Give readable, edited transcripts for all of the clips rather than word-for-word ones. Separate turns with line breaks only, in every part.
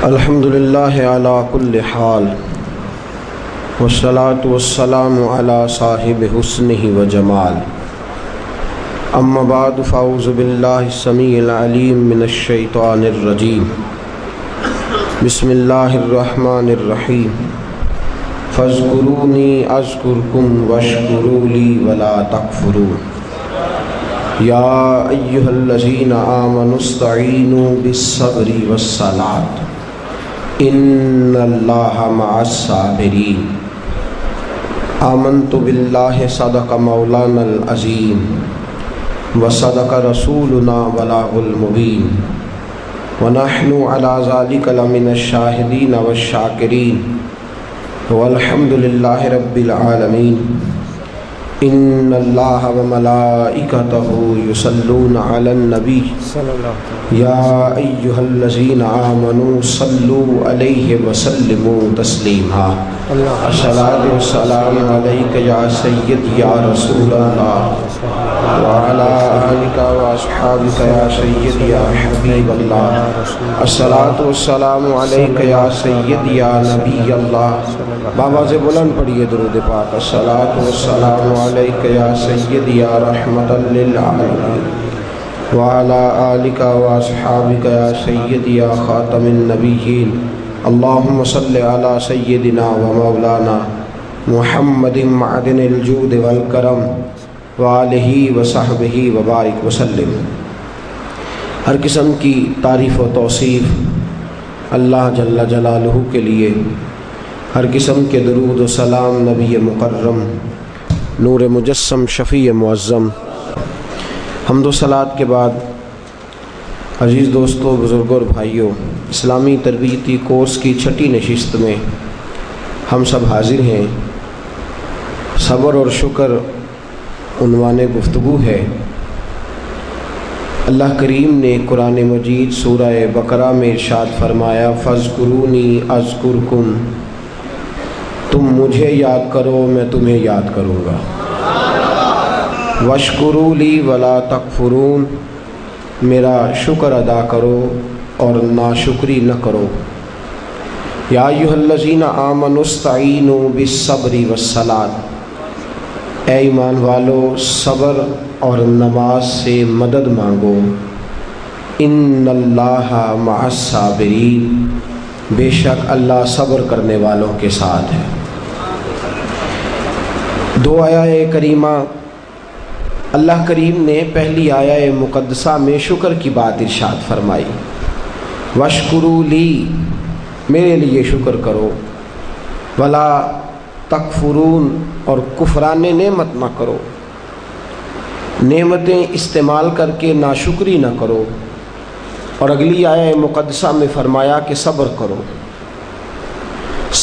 الحمدللہ علی کل حال والصلاة والسلام علی صاحب حسنہ و جمال اما بعد فاعوذ باللہ السمیع العلیم من الشیطان الرجیم بسم اللہ الرحمن الرحیم فاذکرونی اذکرکم واشکروا لی ولا تکفرون یا ایہا الذین آمنوا استعینوا بالصبر والصلاۃ ان اللہ مع الصابرین آمنت باللہ صدق مولانا العظیم وصدق رسولنا بلاغ المبین ونحن علی ذلک لمن الشاہدین والشاکرین والحمد للہ رب العالمین ان اللہ وملائکتہ یصلون علی النبی یا ایہا الذین آمنوا صلوا علیہ وسلموا تسلیما الصلاۃ والسلام علیک یا سید یا رسول اللہ وعلی آلک واصحابک یا سید یا حبیب اللہ الصلاۃ والسلام علیک یا سید یا نبی اللہ بابا سے بلند پڑھیے درود پاک الصلاۃ والسلام علیک یا سید یا رحمت للعالمین وعلی آلک واصحابک یا سید یا خاتم النبیین اللہم صلی علی سیدنا و مولانا محمد معدن الجود والکرم وآلہ وصحبہ وبارک وسلم۔ ہر قسم کی تعریف و توصیف اللہ جل جلالہ کے لیے، ہر قسم کے درود و سلام نبی مکرم نور مجسم شفیع معظم۔ حمد و صلوات کے بعد عزیز دوستو، بزرگوں اور بھائیوں، اسلامی تربیتی کورس کی چھٹی نشست میں ہم سب حاضر ہیں۔ صبر اور شکر عنوان گفتگو ہے۔ اللہ کریم نے قرآن مجید سورہ بقرہ میں ارشاد فرمایا فاذکرونی اذکرکم، تم مجھے یاد کرو میں تمہیں یاد کروں گا، واشکروا لی ولا تکفرون، میرا شکر ادا کرو اور ناشکری نہ کرو۔ یا ایھا الذین آمنوا استعینوا بالصبر والصلاۃ، اے ایمان والو صبر اور نماز سے مدد مانگو۔ ان اللہ مع الصابرین، بے شک اللہ صبر کرنے والوں کے ساتھ ہے۔ دو آیہ کریمہ اللہ کریم نے پہلی آیہ مقدسہ میں شکر کی بات ارشاد فرمائی، واشکروا لی، میرے لیے شکر کرو، ولا تکفرون، اور کفران نعمت نہ کرو، نعمتیں استعمال کر کے ناشکری نہ کرو۔ اور اگلی آیہ مقدسہ میں فرمایا کہ صبر کرو،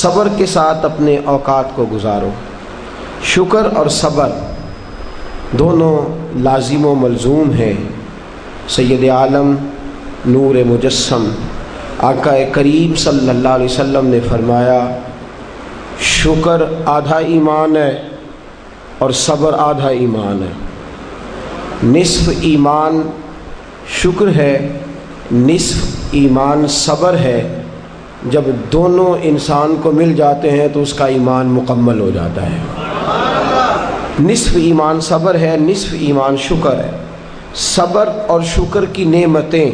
صبر کے ساتھ اپنے اوقات کو گزارو۔ شکر اور صبر دونوں لازم و ملزوم ہیں۔ سید عالم نور مجسم آقا کریم صلی اللہ علیہ وسلم نے فرمایا شکر آدھا ایمان ہے اور صبر آدھا ایمان ہے۔ نصف ایمان شکر ہے، نصف ایمان صبر ہے۔ جب دونوں انسان کو مل جاتے ہیں تو اس کا ایمان مکمل ہو جاتا ہے۔ نصف ایمان صبر ہے، نصف ایمان شکر ہے۔ صبر اور شکر کی نعمتیں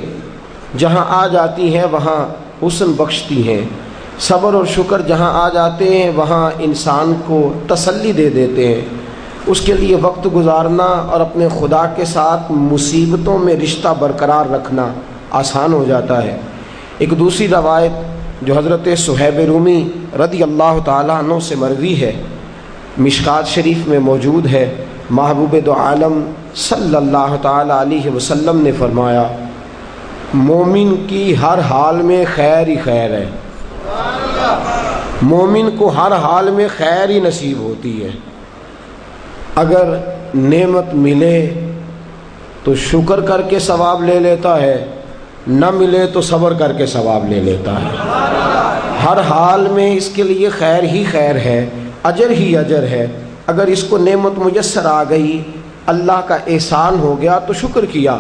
جہاں آ جاتی ہیں وہاں حسن بخشتی ہیں۔ صبر اور شکر جہاں آ جاتے ہیں وہاں انسان کو تسلی دے دیتے ہیں۔ اس کے لیے وقت گزارنا اور اپنے خدا کے ساتھ مصیبتوں میں رشتہ برقرار رکھنا آسان ہو جاتا ہے۔ ایک دوسری روایت جو حضرت صہیب رومی رضی اللہ تعالیٰ عنہ سے مروی ہے، مشکات شریف میں موجود ہے، محبوب دو عالم صلی اللہ تعالیٰ علیہ وسلم نے فرمایا مومن کی ہر حال میں خیر ہی خیر ہے، مومن کو ہر حال میں خیر ہی نصیب ہوتی ہے۔ اگر نعمت ملے تو شکر کر کے ثواب لے لیتا ہے، نہ ملے تو صبر کر کے ثواب لے لیتا ہے۔ ہر حال میں اس کے لیے خیر ہی خیر ہے، اجر ہی اجر ہے۔ اگر اس کو نعمت میسر آ گئی، اللہ کا احسان ہو گیا تو شکر کیا،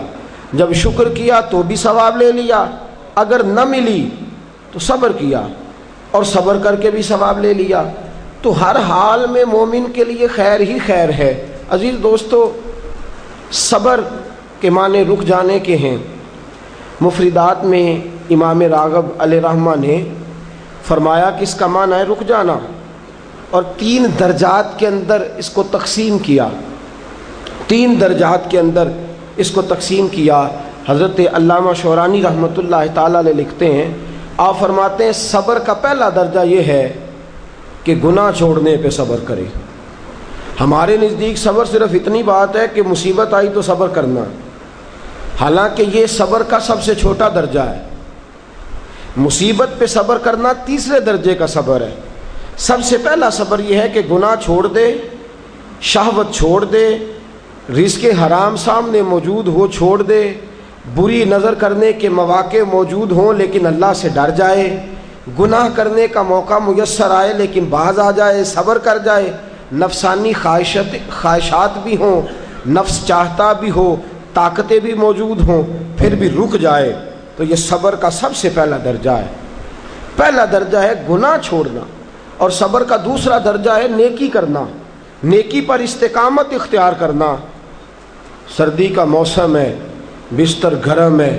جب شکر کیا تو بھی ثواب لے لیا، اگر نہ ملی تو صبر کیا اور صبر کر کے بھی ثواب لے لیا، تو ہر حال میں مومن کے لیے خیر ہی خیر ہے۔ عزیز دوستو، صبر کے معنی رک جانے کے ہیں۔ مفردات میں امام راغب علیہ رحمہ نے فرمایا کہ اس کا معنی ہے رک جانا، اور 3 درجات کے اندر اس کو تقسیم کیا، 3 درجات کے اندر اس کو تقسیم کیا۔ حضرت علامہ شورانی رحمۃ اللہ تعالی علیہ لکھتے ہیں، آپ فرماتے ہیں صبر کا پہلا درجہ یہ ہے کہ گناہ چھوڑنے پہ صبر کرے۔ ہمارے نزدیک صبر صرف اتنی بات ہے کہ مصیبت آئی تو صبر کرنا، حالانکہ یہ صبر کا سب سے چھوٹا درجہ ہے۔ مصیبت پہ صبر کرنا تیسرے درجے کا صبر ہے۔ سب سے پہلا صبر یہ ہے کہ گناہ چھوڑ دے، شہوت چھوڑ دے، رزق حرام سامنے موجود ہو چھوڑ دے، بری نظر کرنے کے مواقع موجود ہوں لیکن اللہ سے ڈر جائے، گناہ کرنے کا موقع میسر آئے لیکن باز آ جائے، صبر کر جائے، نفسانی خواہشات بھی ہوں، نفس چاہتا بھی ہو، طاقتیں بھی موجود ہوں، پھر بھی رک جائے، تو یہ صبر کا سب سے پہلا درجہ ہے۔ پہلا درجہ ہے گناہ چھوڑنا، اور صبر کا دوسرا درجہ ہے نیکی کرنا، نیکی پر استقامت اختیار کرنا۔ سردی کا موسم ہے، بستر گرم ہے،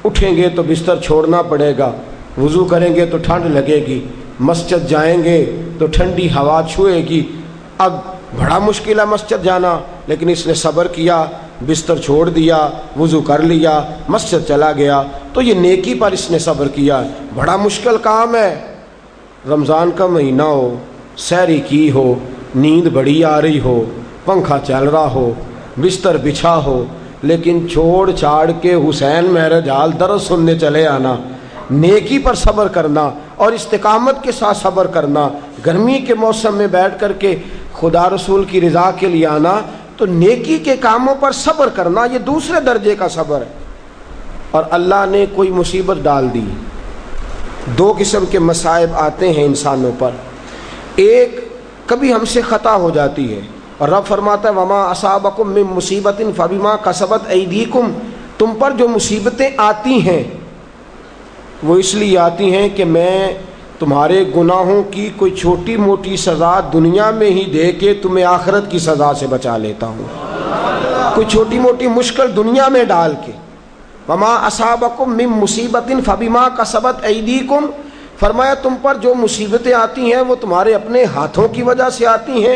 اٹھیں گے تو بستر چھوڑنا پڑے گا، وضو کریں گے تو ٹھنڈ لگے گی، مسجد جائیں گے تو ٹھنڈی ہوا چھوئے گی۔ اب بڑا مشکل ہے مسجد جانا، لیکن اس نے صبر کیا، بستر چھوڑ دیا، وضو کر لیا، مسجد چلا گیا، تو یہ نیکی پر اس نے صبر کیا۔ بڑا مشکل کام ہے، رمضان کا مہینہ ہو، سحری کی ہو، نیند بڑی آ رہی ہو، پنکھا چل رہا ہو، بستر بچھا ہو، لیکن چھوڑ چھاڑ کے حسین مہرج حال درس سننے چلے آنا، نیکی پر صبر کرنا اور استقامت کے ساتھ صبر کرنا، گرمی کے موسم میں بیٹھ کر کے خدا رسول کی رضا کے لیے آنا، تو نیکی کے کاموں پر صبر کرنا، یہ دوسرے درجے کا صبر ہے۔ اور اللہ نے کوئی مصیبت ڈال دی، 2 قسم کے مصائب آتے ہیں انسانوں پر۔ ایک، کبھی ہم سے خطا ہو جاتی ہے، اور رب فرماتا ہے وما اصابکم من مصیبت فبما کسبت ایدیکم، تم پر جو مصیبتیں آتی ہیں وہ اس لیے آتی ہیں کہ میں تمہارے گناہوں کی کوئی چھوٹی موٹی سزا دنیا میں ہی دے کے تمہیں آخرت کی سزا سے بچا لیتا ہوں، کوئی چھوٹی موٹی مشکل دنیا میں ڈال کے۔ وما اصابکم من مصیبت فبما کسبت ایدیکم، فرمایا تم پر جو مصیبتیں آتی ہیں وہ تمہارے اپنے ہاتھوں کی وجہ سے آتی ہیں،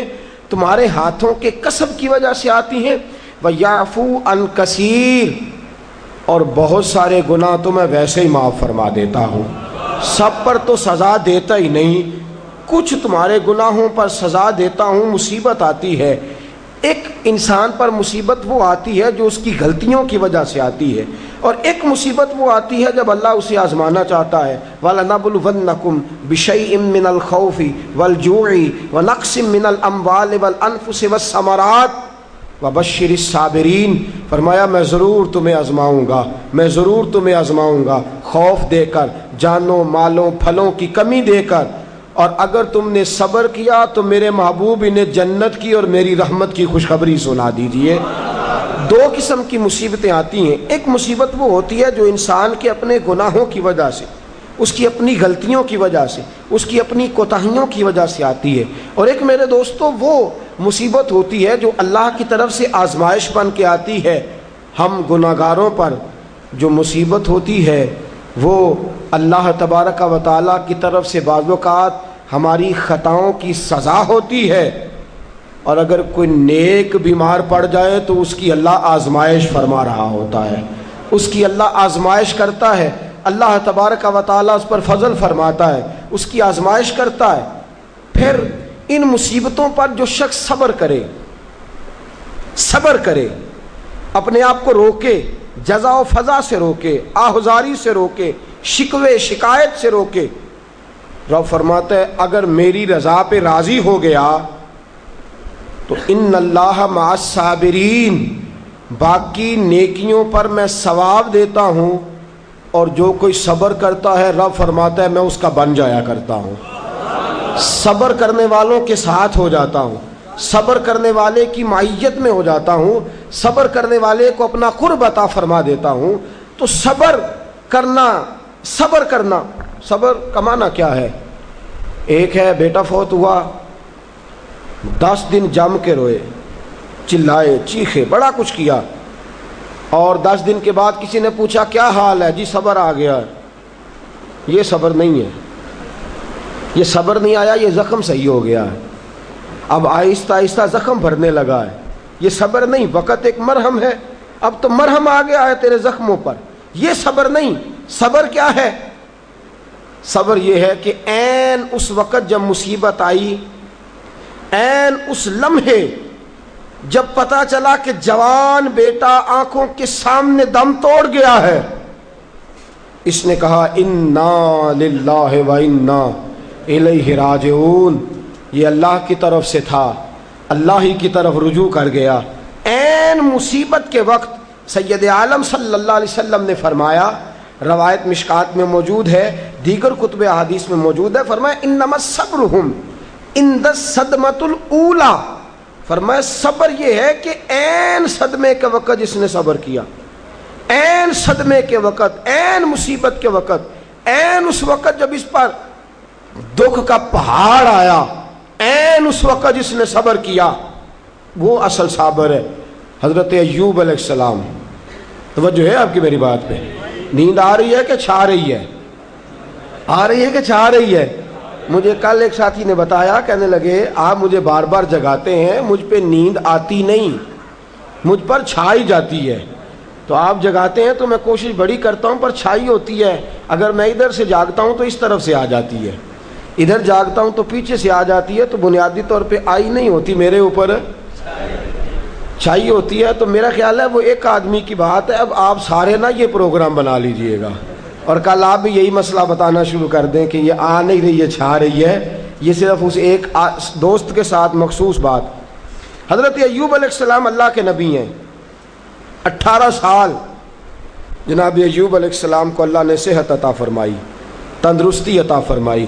تمہارے ہاتھوں کے کسب کی وجہ سے آتی ہیں۔ وَيَعْفُو عَنْ كَثِيرٍ، اور بہت سارے گناہ تو میں ویسے ہی معاف فرما دیتا ہوں، سب پر تو سزا دیتا ہی نہیں، کچھ تمہارے گناہوں پر سزا دیتا ہوں۔ مصیبت آتی ہے، ایک انسان پر مصیبت وہ آتی ہے جو اس کی غلطیوں کی وجہ سے آتی ہے، اور ایک مصیبت وہ آتی ہے جب اللہ اسے آزمانا چاہتا ہے۔ وَلَنَبْلُوَنَّكُمْ بِشَيْءٍ مِّنَ الْخَوْفِ وَالْجُوعِ وَنَقْصٍ مِّنَ الْأَمْوَالِ وَالْأَنفُسِ وَالثَّمَرَاتِ وَبَشِّرِ الصَّابِرِينَ، فرمایا میں ضرور تمہیں آزماؤں گا، میں ضرور تمہیں آزماؤں گا، خوف دے کر، جانوں مالوں پھلوں کی کمی دے کر، اور اگر تم نے صبر کیا تو میرے محبوب انہیں جنت کی اور میری رحمت کی خوشخبری سنا دیجئے۔ 2 قسم کی مصیبتیں آتی ہیں، ایک مصیبت وہ ہوتی ہے جو انسان کے اپنے گناہوں کی وجہ سے، اس کی اپنی غلطیوں کی وجہ سے، اس کی اپنی کوتاہیوں کی وجہ سے آتی ہے، اور ایک میرے دوستو وہ مصیبت ہوتی ہے جو اللہ کی طرف سے آزمائش بن کے آتی ہے۔ ہم گناہگاروں پر جو مصیبت ہوتی ہے وہ اللہ تبارک و تعالیٰ کی طرف سے بعض اوقات ہماری خطاؤں کی سزا ہوتی ہے، اور اگر کوئی نیک بیمار پڑ جائے تو اس کی اللہ آزمائش فرما رہا ہوتا ہے، اس کی اللہ آزمائش کرتا ہے، اللہ تبارک و تعالیٰ اس پر فضل فرماتا ہے، اس کی آزمائش کرتا ہے۔ پھر ان مصیبتوں پر جو شخص صبر کرے، اپنے آپ کو روکے، جزا و فضا سے روکے، آہذاری سے روکے، شکوے شکایت سے روکے، رب فرماتا ہے اگر میری رضا پہ راضی ہو گیا تو ان اللہ مع الصابرین، باقی نیکیوں پر میں ثواب دیتا ہوں، اور جو کوئی صبر کرتا ہے رب فرماتا ہے میں اس کا بن جایا کرتا ہوں، صبر کرنے والوں کے ساتھ ہو جاتا ہوں، صبر کرنے والے کی معیت میں ہو جاتا ہوں، صبر کرنے والے کو اپنا قرب عطا فرما دیتا ہوں۔ تو صبر کرنا صبر کا معنی کیا ہے؟ ایک ہے بیٹا فوت ہوا، 10 دن جم کے روئے، چلائے، چیخے، بڑا کچھ کیا، اور 10 دن کے بعد کسی نے پوچھا کیا حال ہے؟ جی صبر آ گیا۔ یہ صبر نہیں ہے، یہ صبر نہیں آیا، یہ زخم صحیح ہو گیا ہے، اب آہستہ آہستہ زخم بھرنے لگا ہے۔ یہ صبر نہیں، وقت ایک مرہم ہے، اب تو مرہم آ گیا ہے تیرے زخموں پر، یہ صبر نہیں۔ صبر کیا ہے؟ صبر یہ ہے کہ عین اس وقت جب مصیبت آئی، عین اس لمحے جب پتا چلا کہ جوان بیٹا آنکھوں کے سامنے دم توڑ گیا ہے، اس نے کہا انا للہ و انا الیہ راجعون، یہ اللہ کی طرف سے تھا، اللہ ہی کی طرف رجوع کر گیا۔ عین مصیبت کے وقت سید عالم صلی اللہ علیہ وسلم نے فرمایا، روایت مشکات میں موجود ہے، دیگر کتب احادیث میں موجود ہے، فرمایا انما صبرہم عند الصدمۃ الاولی، فرمایا صبر یہ ہے کہ عین صدمے کے وقت جس نے صبر کیا، عین صدمے کے وقت، عین مصیبت کے وقت، عین اس وقت جب اس پر دکھ کا پہاڑ آیا، عین اس وقت جس نے صبر کیا، وہ اصل صابر ہے۔ حضرت ایوب علیہ السلام، توجہ ہے آپ کی میری بات پہ؟ نیند آ رہی ہے کہ چھا رہی ہے؟ آ رہی ہے کہ چھا رہی ہے؟ مجھے کل ایک ساتھی نے بتایا، کہنے لگے آپ مجھے بار بار جگاتے ہیں، مجھ پہ نیند آتی نہیں، مجھ پر چھائی جاتی ہے، تو آپ جگاتے ہیں تو میں کوشش بڑی کرتا ہوں پر چھائی ہوتی ہے، اگر میں ادھر سے جاگتا ہوں تو اس طرف سے آ جاتی ہے، ادھر جاگتا ہوں تو پیچھے سے آ جاتی ہے، تو بنیادی طور پہ آئی نہیں ہوتی، میرے اوپر چھائی ہوتی ہے۔ تو میرا خیال ہے وہ ایک آدمی کی بات ہے، اب آپ سارے نا یہ پروگرام بنا لیجئے گا، اور کل آپ بھی یہی مسئلہ بتانا شروع کر دیں کہ یہ آ نہیں رہی ہے، چھا رہی ہے، یہ صرف اس ایک دوست کے ساتھ مخصوص بات۔ حضرت ایوب علیہ السلام اللہ کے نبی ہیں، 18 سال جناب ایوب علیہ السلام کو اللہ نے صحت عطا فرمائی، تندرستی عطا فرمائی،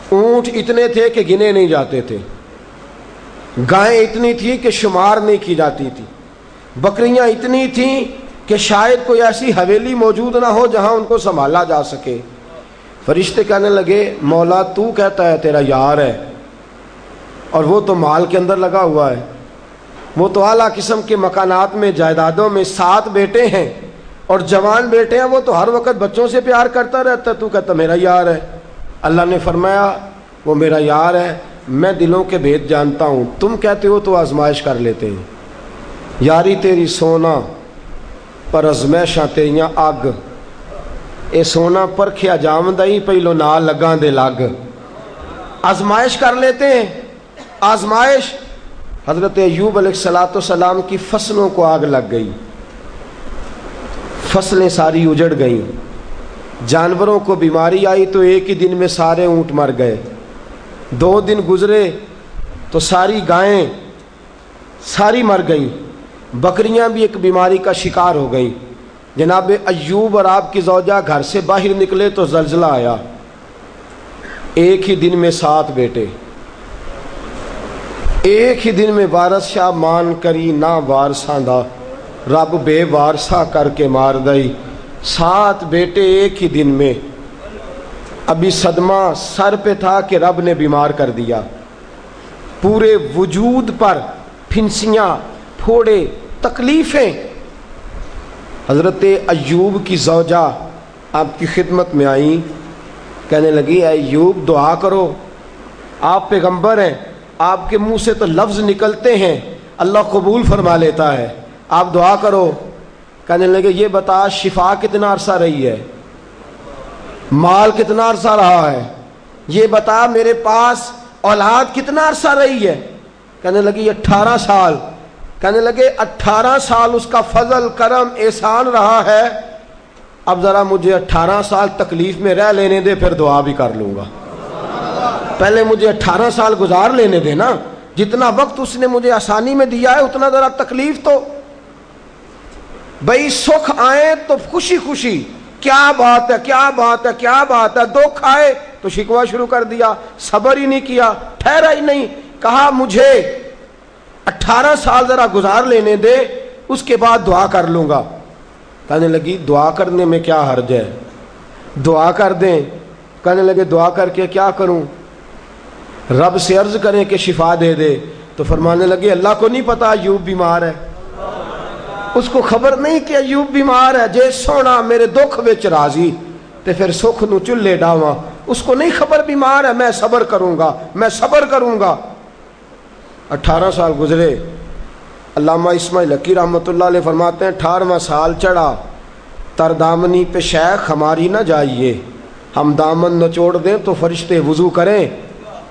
اونٹ اتنے تھے کہ گنے نہیں جاتے تھے، گائیں اتنی تھیں کہ شمار نہیں کی جاتی تھی، بکریاں اتنی تھیں کہ شاید کوئی ایسی حویلی موجود نہ ہو جہاں ان کو سنبھالا جا سکے۔ فرشتے کہنے لگے مولا تو کہتا ہے تیرا یار ہے، اور وہ تو مال کے اندر لگا ہوا ہے، وہ تو اعلیٰ قسم کے مکانات میں، جائیدادوں میں، 7 بیٹے ہیں اور جوان بیٹے ہیں، وہ تو ہر وقت بچوں سے پیار کرتا رہتا ہے، تو کہتا میرا یار ہے۔ اللہ نے فرمایا وہ میرا یار ہے، میں دلوں کے بھید جانتا ہوں، تم کہتے ہو تو آزمائش کر لیتے ہیں، یاری تیری سونا پر ازمائشاں تیریاں اگ، اے سونا پرکھیا جام دئی پہلو نال لگاں دے لگ، آزمائش کر لیتے ہیں۔ آزمائش، حضرت ایوب علیہ السلام کی فصلوں کو آگ لگ گئی، فصلیں ساری اجڑ گئیں، جانوروں کو بیماری آئی تو ایک ہی دن میں سارے اونٹ مر گئے، 2 دن گزرے تو ساری گائیں ساری مر گئیں، بکریاں بھی ایک بیماری کا شکار ہو گئیں۔ جناب ایوب اور آپ کی زوجہ گھر سے باہر نکلے تو زلزلہ آیا، ایک ہی دن میں 7 بیٹے، ایک ہی دن میں وارث شاہ مان کری نہ وارثاں دا، رب بے وارثا کر کے مار دئی، 7 بیٹے ایک ہی دن میں۔ ابھی صدمہ سر پہ تھا کہ رب نے بیمار کر دیا، پورے وجود پر پھنسیاں، پھوڑے، تکلیفیں۔ حضرت ایوب کی زوجہ آپ کی خدمت میں آئیں، کہنے لگی اے ایوب دعا کرو، آپ پیغمبر ہیں، آپ کے منہ سے تو لفظ نکلتے ہیں، اللہ قبول فرما لیتا ہے، آپ دعا کرو۔ کہنے لگے یہ بتا شفا کتنا عرصہ رہی ہے، مال کتنا عرصہ رہا ہے، یہ بتا میرے پاس اولاد کتنا عرصہ رہی ہے۔ کہنے لگی 18 سال۔ کہنے لگے 18 سال اس کا فضل، کرم، احسان رہا ہے، اب ذرا مجھے 18 سال تکلیف میں رہ لینے دے، پھر دعا بھی کر لوں گا، پہلے مجھے 18 سال گزار لینے دے نا، جتنا وقت اس نے مجھے آسانی میں دیا ہے اتنا ذرا تکلیف تو بھئی، سکھ آئے تو خوشی خوشی کیا بات ہے، کیا بات ہے، کیا بات ہے، دکھ آئے تو شکوہ شروع کر دیا، صبر ہی نہیں کیا، ٹھہرا ہی نہیں، کہا مجھے 18 سال ذرا گزار لینے دے، اس کے بعد دعا کر لوں گا۔ کہنے لگی دعا کرنے میں کیا حرج ہے، دعا کر دیں، کہنے لگے دعا کر کے کیا کروں؟ رب سے عرض کریں کہ شفا دے دے. تو فرمانے لگے اللہ کو نہیں پتا ایوب بیمار ہے. اس کو خبر نہیں کہ ایوب بیمار ہے. جے سونا میرے دکھ وچ راضی تے پھر سکھ نو چلے ڈاواں. اس کو نہیں خبر بیمار ہے. میں صبر کروں گا، میں صبر کروں گا. 18 سال گزرے. علامہ اسماعیل حقی رحمۃ اللہ علیہ فرماتے ہیں 18واں سال چڑھا، تردامنی پہ شیخ ہماری نہ جائیے، ہم دامن نچوڑ دیں تو فرشتے وضو کریں.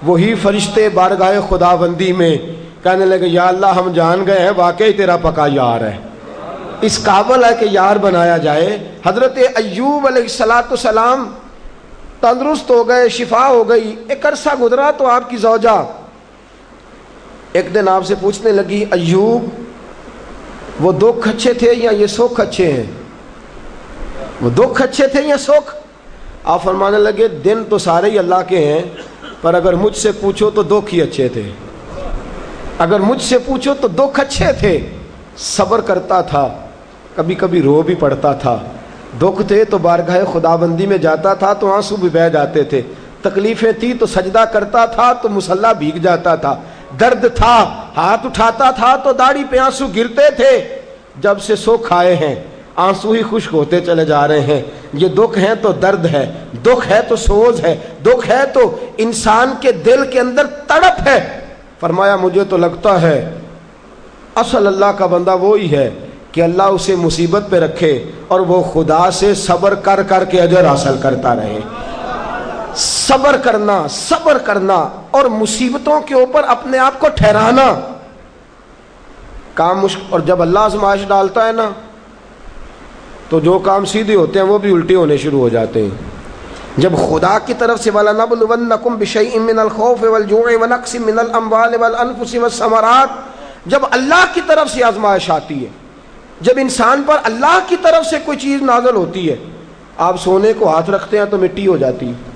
وہی فرشتے بارگاہ خداوندی میں کہنے لگے یا اللہ ہم جان گئے ہیں واقعی تیرا پکا یار ہے، اس قابل ہے کہ یار بنایا جائے. حضرت ایوب علیہ السلام تندرست ہو گئے، شفا ہو گئی. ایک عرصہ گزرا تو آپ کی زوجہ ایک دن آپ سے پوچھنے لگی ایوب وہ دکھ اچھے تھے یا یہ سکھ اچھے ہیں؟ وہ دکھ اچھے تھے یا سکھ؟ آپ فرمانے لگے دن تو سارے ہی اللہ کے ہیں، پر اگر مجھ سے پوچھو تو دکھ ہی اچھے تھے. اگر مجھ سے پوچھو تو دکھ اچھے تھے. صبر کرتا تھا، کبھی کبھی رو بھی پڑتا تھا. دکھ تھے تو بارگاہ خداوندی میں جاتا تھا تو آنسو بھی بہہ جاتے تھے. تکلیفیں تھی تو سجدہ کرتا تھا تو مصلی بھیگ جاتا تھا. درد تھا ہاتھ اٹھاتا تھا تو داڑھی پہ آنسو گرتے تھے. جب سے سکھ آئے ہیں آنسو ہی خشک ہوتے چلے جا رہے ہیں. یہ دکھ ہے تو درد ہے، دکھ ہے تو سوز ہے، دکھ ہے تو انسان کے دل کے اندر تڑپ ہے. فرمایا مجھے تو لگتا ہے اصل اللہ کا بندہ وہی ہے کہ اللہ اسے مصیبت پہ رکھے اور وہ خدا سے صبر کر کر کے اجر حاصل کرتا رہے. صبر کرنا، صبر کرنا اور مصیبتوں کے اوپر اپنے آپ کو ٹھہرانا کام مشکل. اور جب اللہ آزمائش ڈالتا ہے نا تو جو کام سیدھے ہوتے ہیں وہ بھی الٹے ہونے شروع ہو جاتے ہیں. جب خدا کی طرف سے وَلَنَبْلُوَنَّكُمْ بِشَيْءٍ مِّنَ الْخَوْفِ وَالْجُوعِ وَنَقْصٍ مِّنَ الْأَمْوَالِ وَالْأَنفُسِ وَالثَّمَرَاتِ، جب اللہ کی طرف سے آزمائش آتی ہے، جب انسان پر اللہ کی طرف سے کوئی چیز نازل ہوتی ہے، آپ سونے کو ہاتھ رکھتے ہیں تو مٹی ہو جاتی ہے.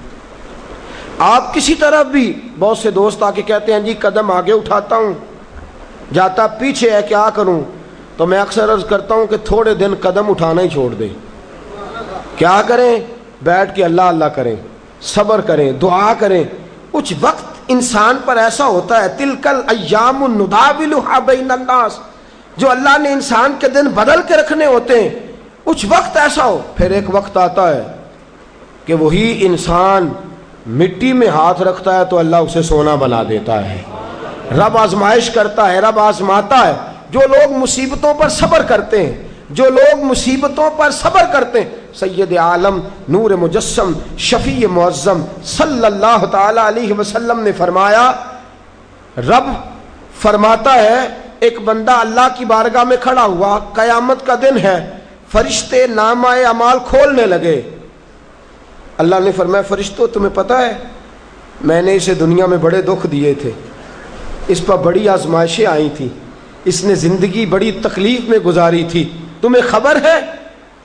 آپ کسی طرف بھی، بہت سے دوست آ کے کہتے ہیں جی قدم آگے اٹھاتا ہوں جاتا پیچھے ہے کیا کروں؟ تو میں اکثر عرض کرتا ہوں کہ تھوڑے دن قدم اٹھانا ہی چھوڑ دیں. کیا کریں؟ بیٹھ کے اللہ اللہ کریں، صبر کریں، دعا کریں. کچھ وقت انسان پر ایسا ہوتا ہے تلک الایام نداولھا بین الناس، جو اللہ نے انسان کے دن بدل کے رکھنے ہوتے ہیں. کچھ وقت ایسا ہو، پھر ایک وقت آتا ہے کہ وہی انسان مٹی میں ہاتھ رکھتا ہے تو اللہ اسے سونا بنا دیتا ہے. رب آزمائش کرتا ہے، رب آزماتا ہے. جو لوگ مصیبتوں پر صبر کرتے ہیں، جو لوگ مصیبتوں پر صبر کرتے ہیں، سید عالم نور مجسم شفیع معظم صلی اللہ تعالی علیہ وسلم نے فرمایا، رب فرماتا ہے ایک بندہ اللہ کی بارگاہ میں کھڑا ہوا، قیامت کا دن ہے، فرشتے نامہ اعمال کھولنے لگے. اللہ نے فرمایا فرشتوں تمہیں پتہ ہے میں نے اسے دنیا میں بڑے دکھ دیے تھے، اس پر بڑی آزمائشیں آئی تھیں، اس نے زندگی بڑی تکلیف میں گزاری تھی، تمہیں خبر ہے؟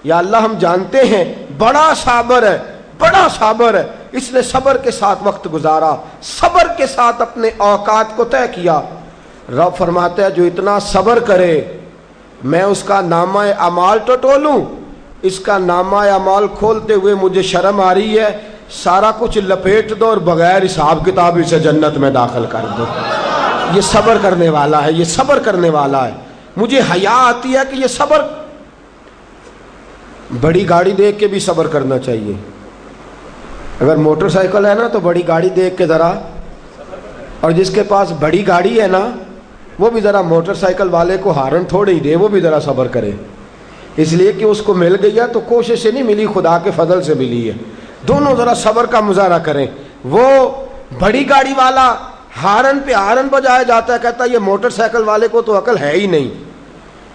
یا اللہ ہم جانتے ہیں بڑا صابر ہے، بڑا صابر ہے. اس نے صبر کے ساتھ وقت گزارا، صبر کے ساتھ اپنے اوقات کو طے کیا. رب فرماتا ہے جو اتنا صبر کرے میں اس کا نامہ اعمال ٹٹولوں. اس کا نامہ اعمال کھولتے ہوئے مجھے شرم آ رہی ہے، سارا کچھ لپیٹ دو اور بغیر حساب کتاب اسے جنت میں داخل کر دو. یہ صبر کرنے والا ہے، یہ صبر کرنے والا ہے. مجھے حیا آتی ہے کہ یہ صبر، بڑی گاڑی دیکھ کے بھی صبر کرنا چاہیے. اگر موٹر سائیکل ہے نا تو بڑی گاڑی دیکھ کے ذرا، اور جس کے پاس بڑی گاڑی ہے نا وہ بھی ذرا موٹر سائیکل والے کو ہارن تھوڑے ہی دے، وہ بھی ذرا صبر کرے. اس لیے کہ اس کو مل گئی ہے تو کوشش سے نہیں ملی، خدا کے فضل سے ملی ہے. دونوں ذرا صبر کا مظاہرہ کریں. وہ بڑی گاڑی والا ہارن پہ ہارن بجایا جاتا ہے، کہتا ہے یہ موٹر سائیکل والے کو تو عقل ہے ہی نہیں،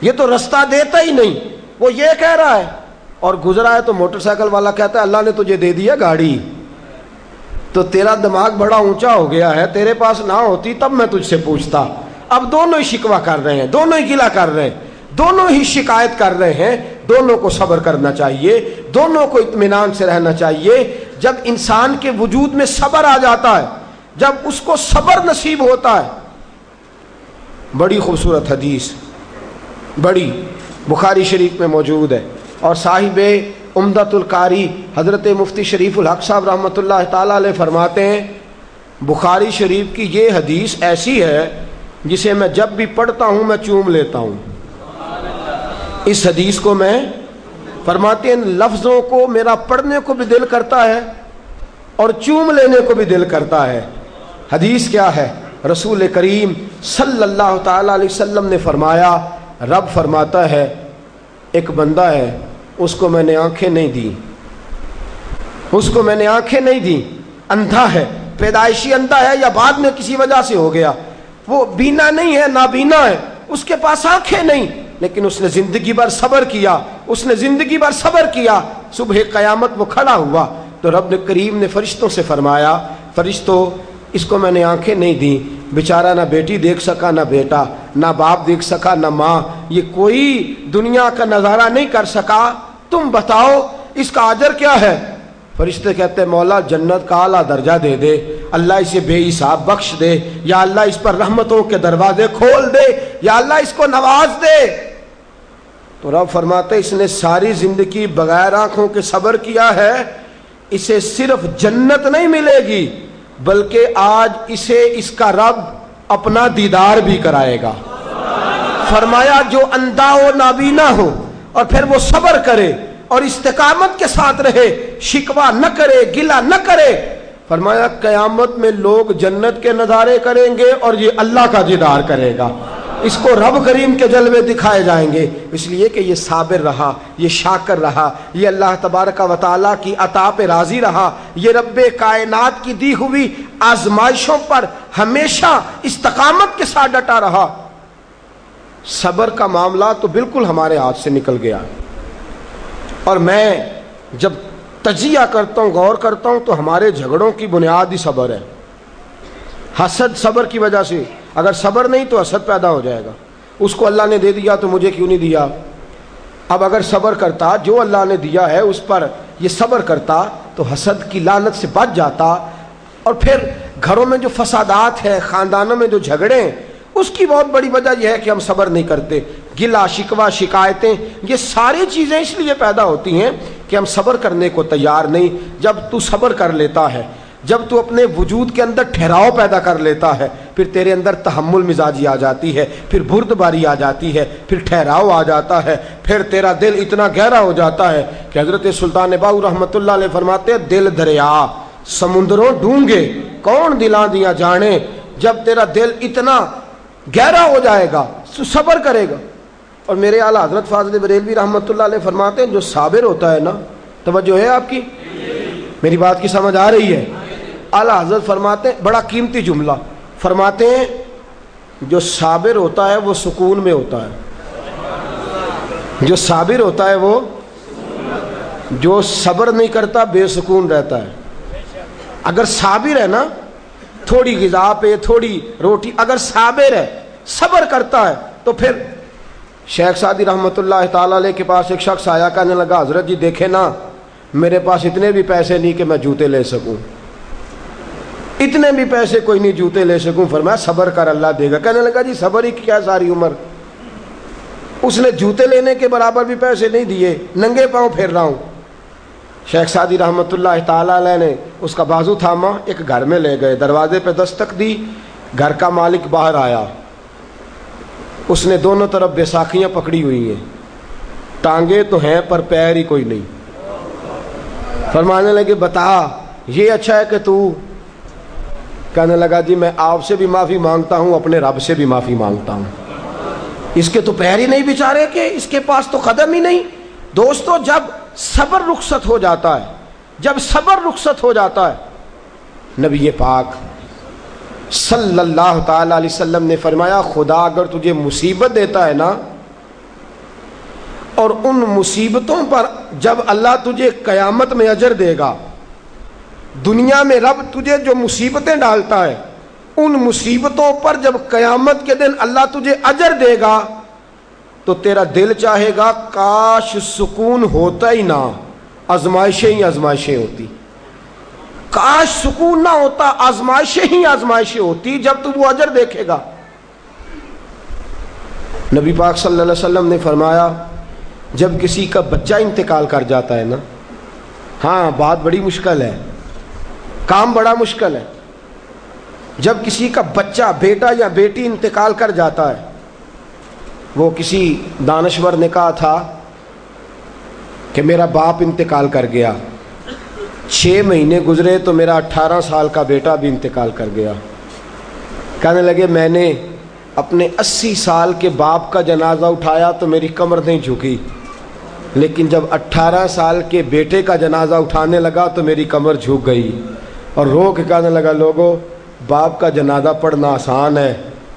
یہ تو رستہ دیتا ہی نہیں، وہ یہ کہہ رہا ہے. اور گزرا ہے تو موٹر سائیکل والا کہتا ہے اللہ نے تجھے دے دیا گاڑی تو تیرا دماغ بڑا اونچا ہو گیا ہے، تیرے پاس نہ ہوتی تب میں تجھ سے پوچھتا. اب دونوں ہی شکوہ کر رہے ہیں، دونوں ہی گلہ کر رہے ہیں، دونوں ہی شکایت کر رہے ہیں. دونوں کو صبر کرنا چاہیے، دونوں کو اطمینان سے رہنا چاہیے. جب انسان کے وجود میں صبر آ جاتا ہے، جب اس کو صبر نصیب ہوتا ہے. بڑی خوبصورت حدیث، بڑی، بخاری شریف میں موجود ہے. اور صاحب عمدۃ القاری حضرت مفتی شریف الحق صاحب رحمۃ اللہ تعالیٰ علیہ فرماتے ہیں بخاری شریف کی یہ حدیث ایسی ہے جسے میں جب بھی پڑھتا ہوں میں چوم لیتا ہوں. اس حدیث کو میں فرماتے ہیں لفظوں کو میرا پڑھنے کو بھی دل کرتا ہے اور چوم لینے کو بھی دل کرتا ہے. حدیث کیا ہے؟ رسول کریم صلی اللہ تعالی علیہ وسلم نے فرمایا، رب فرماتا ہے ایک بندہ ہے اس کو میں نے آنکھیں نہیں دی، اس کو میں نے آنکھیں نہیں دی، اندھا ہے، پیدائشی اندھا ہے یا بعد میں کسی وجہ سے ہو گیا، وہ بینا نہیں ہے، نابینا ہے، اس کے پاس آنکھیں نہیں، لیکن اس نے زندگی بھر صبر کیا، اس نے زندگی بھر صبر کیا. صبح قیامت وہ کھڑا ہوا تو رب کریم نے فرشتوں سے فرمایا فرشتوں اس کو میں نے آنکھیں نہیں دی، بیچارہ نہ بیٹی دیکھ سکا نہ بیٹا، نہ باپ دیکھ سکا نہ ماں، یہ کوئی دنیا کا نظارہ نہیں کر سکا، تم بتاؤ اس کا اجر کیا ہے؟ فرشتے کہتے ہیں مولا جنت کا اعلیٰ درجہ دے دے، اللہ اسے بے حساب بخش دے، یا اللہ اس پر رحمتوں کے دروازے کھول دے، یا اللہ اس کو نواز دے. تو رب فرماتے اس نے ساری زندگی بغیر آنکھوں کے صبر کیا ہے، اسے صرف جنت نہیں ملے گی بلکہ آج اسے اس کا رب اپنا دیدار بھی کرائے گا. فرمایا جو اندھا ہو نابینا ہو اور پھر وہ صبر کرے اور استقامت کے ساتھ رہے، شکوہ نہ کرے، گلہ نہ کرے، فرمایا قیامت میں لوگ جنت کے نظارے کریں گے اور یہ اللہ کا دیدار کرے گا، اس کو رب کریم کے جلوے دکھائے جائیں گے. اس لیے کہ یہ صابر رہا، یہ شاکر رہا، یہ اللہ تبارک و تعالیٰ کی عطا پہ راضی رہا، یہ رب کائنات کی دی ہوئی آزمائشوں پر ہمیشہ استقامت کے ساتھ ڈٹا رہا. صبر کا معاملہ تو بالکل ہمارے ہاتھ سے نکل گیا. اور میں جب تجزیہ کرتا ہوں، غور کرتا ہوں تو ہمارے جھگڑوں کی بنیاد ہی صبر ہے. حسد صبر کی وجہ سے، اگر صبر نہیں تو حسد پیدا ہو جائے گا، اس کو اللہ نے دے دیا تو مجھے کیوں نہیں دیا. اب اگر صبر کرتا، جو اللہ نے دیا ہے اس پر یہ صبر کرتا تو حسد کی لعنت سے بچ جاتا. اور پھر گھروں میں جو فسادات ہیں، خاندانوں میں جو جھگڑے ہیں، اس کی بہت بڑی وجہ یہ ہے کہ ہم صبر نہیں کرتے. گلہ شکوہ شکایتیں، یہ ساری چیزیں اس لیے پیدا ہوتی ہیں کہ ہم صبر کرنے کو تیار نہیں. جب تو صبر کر لیتا ہے، جب تو اپنے وجود کے اندر ٹھہراؤ پیدا کر لیتا ہے، پھر تیرے اندر تحمل مزاجی آ جاتی ہے، پھر بردباری آ جاتی ہے، پھر ٹھہراؤ آ جاتا ہے، پھر تیرا دل اتنا گہرا ہو جاتا ہے کہ حضرت سلطان باؤ رحمۃ اللہ علیہ فرماتے ہیں دل دریا سمندروں ڈونگے کون دلاں دیا جانے. جب تیرا دل اتنا گہرا ہو جائے گا تو صبر کرے گا. اور میرے اعلیٰ حضرت فاضل بریلوی رحمۃ اللہ علیہ فرماتے ہیں جو صابر ہوتا ہے نا، توجہ ہے آپ کی، میری بات کی سمجھ آ رہی ہے؟ اعلیٰ حضرت فرماتے ہیں بڑا قیمتی جملہ، فرماتے ہیں جو صابر ہوتا ہے وہ سکون میں ہوتا ہے، جو صابر ہوتا ہے وہ، جو صبر نہیں کرتا بے سکون رہتا ہے. اگر صابر ہے نا، تھوڑی غذا پہ تھوڑی روٹی، اگر صابر ہے صبر کرتا ہے تو پھر شیخ سعدی رحمۃ اللہ تعالیٰ علیہ کے پاس ایک شخص آیا، کہنے لگا حضرت جی دیکھیں نا میرے پاس اتنے بھی پیسے نہیں کہ میں جوتے لے سکوں، اتنے بھی پیسے کوئی نہیں جوتے لے سکوں. فرمایا صبر کر اللہ دے گا. کہنے لگا جی صبر ہی کیا ساری عمر، اس نے جوتے لینے کے برابر بھی پیسے نہیں دیے، ننگے پاؤں پھر رہا ہوں. شیخ سعدی رحمۃ اللہ تعالیٰ علیہ نے اس کا بازو تھاما، ایک گھر میں لے گئے، دروازے پہ دستک دی، گھر کا مالک باہر آیا، اس نے دونوں طرف بیساکھیاں پکڑی ہوئی ہیں، ٹانگیں تو ہیں پر پیر ہی کوئی نہیں. فرمانے لگے بتا یہ اچھا ہے کہ تو، کہنے لگا جی میں آپ سے بھی معافی مانگتا ہوں، اپنے رب سے بھی معافی مانگتا ہوں، اس کے تو پیر ہی نہیں بیچارے کے، اس کے پاس تو قدم ہی نہیں. دوستو جب صبر رخصت ہو جاتا ہے، جب صبر رخصت ہو جاتا ہے، نبی پاک صلی اللہ تعالی علیہ وسلم نے فرمایا خدا اگر تجھے مصیبت دیتا ہے نا، اور ان مصیبتوں پر جب اللہ تجھے قیامت میں اجر دے گا، دنیا میں رب تجھے جو مصیبتیں ڈالتا ہے ان مصیبتوں پر جب قیامت کے دن اللہ تجھے اجر دے گا تو تیرا دل چاہے گا کاش سکون ہوتا ہی نہ، آزمائشیں ہی آزمائشیں ہوتی، کاش سکون نہ ہوتا، آزمائشیں ہی آزمائشیں ہوتی جب تو وہ اجر دیکھے گا. نبی پاک صلی اللہ علیہ وسلم نے فرمایا جب کسی کا بچہ انتقال کر جاتا ہے نا، ہاں بات بڑی مشکل ہے، کام بڑا مشکل ہے. جب کسی کا بچہ، بیٹا یا بیٹی انتقال کر جاتا ہے، وہ کسی دانشور نے کہا تھا کہ میرا باپ انتقال کر گیا، 6 مہینے گزرے تو میرا 18 سال کا بیٹا بھی انتقال کر گیا. کہنے لگے میں نے اپنے 80 سال کے باپ کا جنازہ اٹھایا تو میری کمر نہیں جھکی، لیکن جب 18 سال کے بیٹے کا جنازہ اٹھانے لگا تو میری کمر جھک گئی. اور رو کے کہنے لگا لوگوں، باپ کا جنازہ پڑھنا آسان ہے،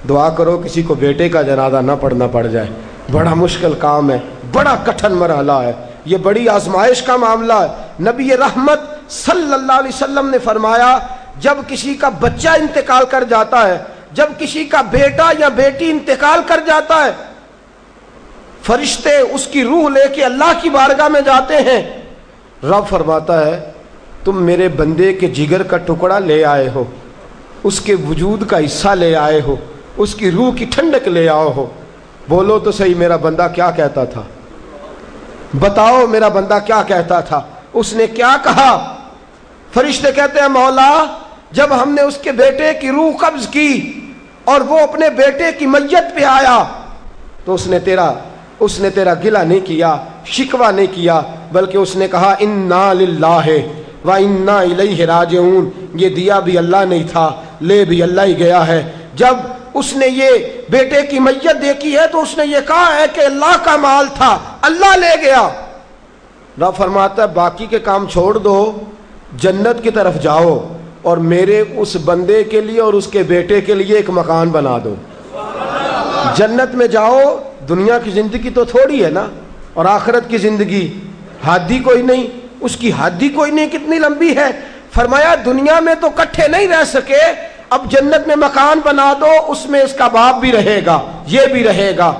دعا کرو کسی کو بیٹے کا جنازہ نہ پڑھنا پڑ جائے. بڑا مشکل کام ہے، بڑا کٹھن مرحلہ ہے، یہ بڑی آزمائش کا معاملہ ہے. نبی رحمت صلی اللہ علیہ وسلم نے فرمایا جب کسی کا بچہ انتقال کر جاتا ہے، جب کسی کا بیٹا یا بیٹی انتقال کر جاتا ہے، فرشتے اس کی روح لے کے اللہ کی بارگاہ میں جاتے ہیں. رب فرماتا ہے تم میرے بندے کے جگر کا ٹکڑا لے آئے ہو، اس کے وجود کا حصہ لے آئے ہو، اس کی روح کی ٹھنڈک لے آؤ ہو. بولو تو صحیح میرا بندہ کیا کہتا تھا، بتاؤ میرا بندہ کیا کہتا تھا، اس نے کیا کہا؟ فرشتے کہتے ہیں مولا جب ہم نے اس کے بیٹے کی روح قبض کی اور وہ اپنے بیٹے کی میت پہ آیا تو اس نے تیرا گلہ نہیں کیا، شکوہ نہیں کیا، بلکہ اس نے کہا انا للہ و انا الیہ راجعون، یہ دیا بھی اللہ نہیں تھا، لے بھی اللہ ہی گیا ہے. جب اس نے یہ بیٹے کی میت دیکھی ہے تو اس نے یہ کہا ہے کہ اللہ کا مال تھا، اللہ لے گیا. رب فرماتا ہے باقی کے کام چھوڑ دو، جنت کی طرف جاؤ اور میرے اس بندے کے لیے اور اس کے بیٹے کے لیے ایک مکان بنا دو. جنت میں جاؤ، دنیا کی زندگی تو تھوڑی ہے نا، اور آخرت کی زندگی حد ہی کوئی نہیں، اس کی حد ہی کوئی نہیں، کتنی لمبی ہے. فرمایا دنیا میں تو کٹھے نہیں رہ سکے، اب جنت میں مکان بنا دو، اس میں اس کا باپ بھی رہے گا، یہ بھی رہے گا.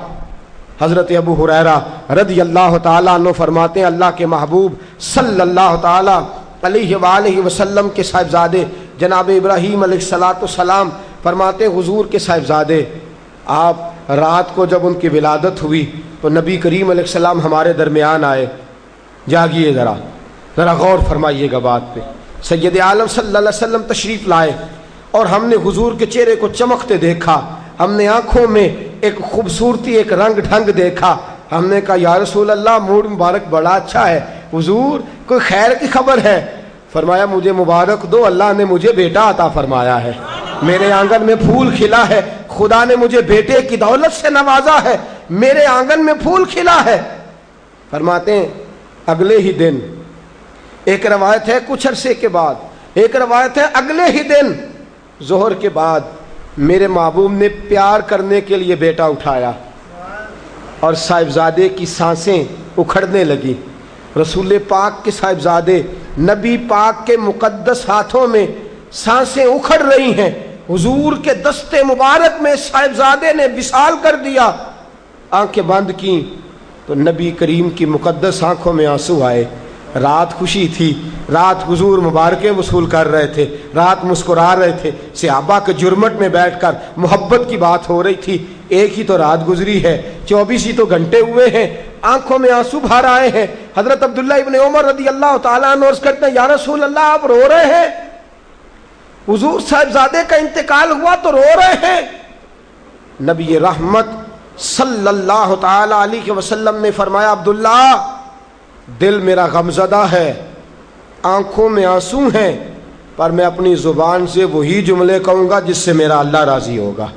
حضرت ابو ہریرہ رضی اللہ تعالیٰ عنہ فرماتے ہیں اللہ کے محبوب صلی اللہ تعالیٰ علیہ وآلہ وسلم کے صاحبزادے جناب ابراہیم علیہ السلام فرماتے ہیں حضور کے صاحبزادے، آپ رات کو جب ان کی ولادت ہوئی تو نبی کریم علیہ السلام ہمارے درمیان آئے. جاگیے ذرا غور فرمائیے گا بات پہ. سید عالم صلی اللہ علیہ وسلم تشریف لائے اور ہم نے حضور کے چہرے کو چمکتے دیکھا، ہم نے آنکھوں میں ایک خوبصورتی، ایک رنگ ڈھنگ دیکھا. ہم نے کہا یا رسول اللہ موڈ مبارک بڑا اچھا ہے، حضور کوئی خیر کی خبر ہے؟ فرمایا مجھے مبارک دو، اللہ نے مجھے بیٹا عطا فرمایا ہے، میرے آنگن میں پھول کھلا ہے، خدا نے مجھے بیٹے کی دولت سے نوازا ہے، میرے آنگن میں پھول کھلا ہے. فرماتے ہیں اگلے ہی دن، ایک روایت ہے کچھ عرصے کے بعد، ایک روایت ہے اگلے ہی دن ظہر کے بعد میرے محبوب نے پیار کرنے کے لیے بیٹا اٹھایا اور صاحبزادے کی سانسیں اکھڑنے لگی. رسول پاک کے صاحبزادے نبی پاک کے مقدس ہاتھوں میں سانسیں اکھڑ رہی ہیں. حضور کے دستے مبارک میں صاحبزادے نے وصال کر دیا. آنکھیں بند کی تو نبی کریم کی مقدس آنکھوں میں آنسو آئے. رات خوشی تھی، رات حضور مبارکیں وصول کر رہے تھے، رات مسکرا رہے تھے، صحابہ کے جرمٹ میں بیٹھ کر محبت کی بات ہو رہی تھی. ایک ہی تو رات گزری ہے، 24 ہی تو گھنٹے ہوئے ہیں، آنکھوں میں آنسو بھر آئے ہیں. حضرت عبداللہ ابن عمر رضی اللہ تعالیٰ عنہ عرض کرتے ہیں یا رسول اللہ آپ رو رہے ہیں؟ حضور صاحبزادے کا انتقال ہوا تو رو رہے ہیں؟ نبی رحمت صلی اللہ تعالیٰ علیہ وسلم نے فرمایا عبداللہ دل میرا غمزدہ ہے، آنکھوں میں آنسو ہیں، پر میں اپنی زبان سے وہی جملے کہوں گا جس سے میرا اللہ راضی ہوگا.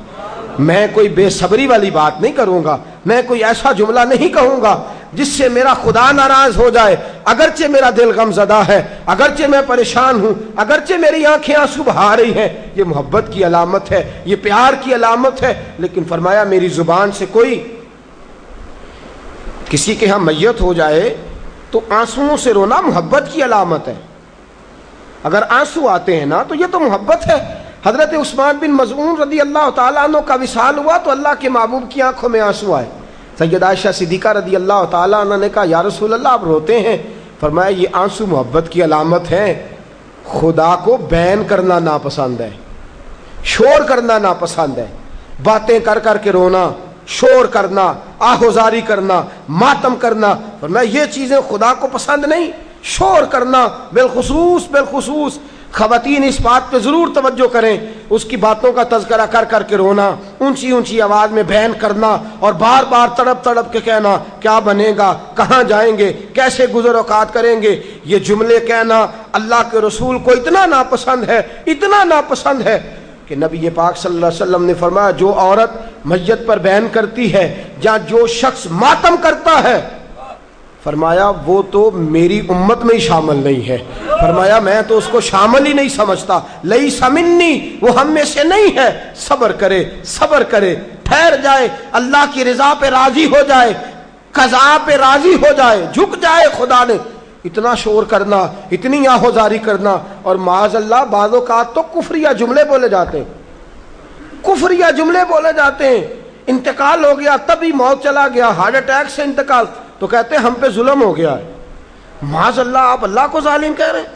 میں کوئی بے صبری والی بات نہیں کروں گا، میں کوئی ایسا جملہ نہیں کہوں گا جس سے میرا خدا ناراض ہو جائے. اگرچہ میرا دل غمزدہ ہے، اگرچہ میں پریشان ہوں، اگرچہ میری آنکھیں آنسو بہا رہی ہیں، یہ محبت کی علامت ہے، یہ پیار کی علامت ہے. لیکن فرمایا میری زبان سے کوئی کسی کے ہاں میت ہو جائے تو آنسوؤں سے رونا محبت کی علامت ہے. اگر آنسو آتے ہیں نا تو یہ تو محبت ہے. حضرت عثمان بن مظعون رضی اللہ تعالیٰ عنہ کا وصال ہوا تو اللہ کے محبوب کی آنکھوں میں آنسو آئے. سیدہ عائشہ صدیقہ رضی اللہ تعالیٰ عنہ نے کہا یا رسول اللہ آپ روتے ہیں؟ فرمایا یہ آنسو محبت کی علامت ہے. خدا کو بین کرنا ناپسند ہے، شور کرنا ناپسند ہے، باتیں کر کر کے رونا شور کرنا، آہوزاری کرنا، ماتم کرنا، فرمایا یہ چیزیں خدا کو پسند نہیں. شور کرنا بالخصوص خواتین اس بات پہ ضرور توجہ کریں، اس کی باتوں کا تذکرہ کر کر کے رونا، اونچی آواز میں بیان کرنا اور بار بار تڑپ کے کہنا کیا بنے گا، کہاں جائیں گے، کیسے گزر اوقات کریں گے. یہ جملے کہنا اللہ کے رسول کو اتنا ناپسند ہے کہ نبی پاک صلی اللہ علیہ وسلم نے فرمایا جو عورت میت پر بیان کرتی ہے یا جو شخص ماتم کرتا ہے، فرمایا وہ تو میری امت میں ہی شامل نہیں ہے. فرمایا میں تو اس کو شامل ہی نہیں سمجھتا. لیس منی، وہ ہم میں سے نہیں ہے. صبر کرے، ٹھہر جائے، اللہ کی رضا پہ راضی ہو جائے، قضا پہ راضی ہو جائے، جھک جائے خدا نے. اتنا شور کرنا، اتنی آہوزاری کرنا، اور معاذ اللہ بعض اوقات تو کفریہ جملے بولے جاتے ہیں. انتقال ہو گیا، تبھی موت چلا گیا، ہارٹ اٹیک سے انتقال، تو کہتے ہیں ہم پہ ظلم ہو گیا ہے. معاذ اللہ، آپ اللہ کو ظالم کہہ رہے ہیں،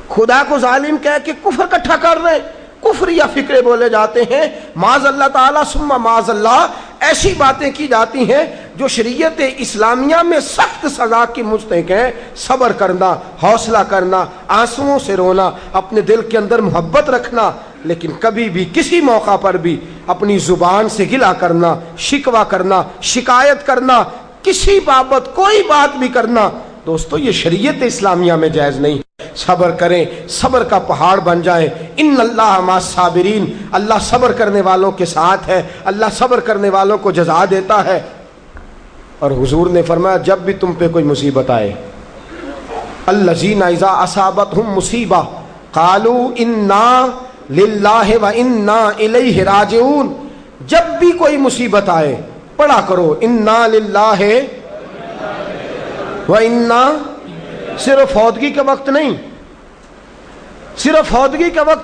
خدا کو ظالم کہہ کے کفر اکٹھا کر رہے ہیں. کفریہ فکرے بولے جاتے ہیں. معاذ اللہ تعالیٰ ثم معاذ اللہ، ایسی باتیں کی جاتی ہیں جو شریعت اسلامیہ میں سخت سزا کی مستحق ہیں. صبر کرنا، حوصلہ کرنا، آنسوؤں سے رونا، اپنے دل کے اندر محبت رکھنا، لیکن کبھی بھی کسی موقع پر بھی اپنی زبان سے گلہ کرنا، شکوہ کرنا، شکایت کرنا، کسی بابت کوئی بات بھی کرنا، دوستو یہ شریعت اسلامیہ میں جائز نہیں. صبر کریں، صبر کا پہاڑ بن جائیں. ان اللہ مع الصابرین، اللہ صبر کرنے والوں کے ساتھ ہے، اللہ صبر کرنے والوں کو جزا دیتا ہے. اور حضور نے فرمایا جب بھی تم پہ کوئی مصیبت آئے، الذین اذا اصابتہم مصیبہ قالوا انا للہ و انا الیہ راجعون. جب بھی کوئی مصیبت آئے پڑھا کرو انا للہ و انا، صرف فوتگی کے وقت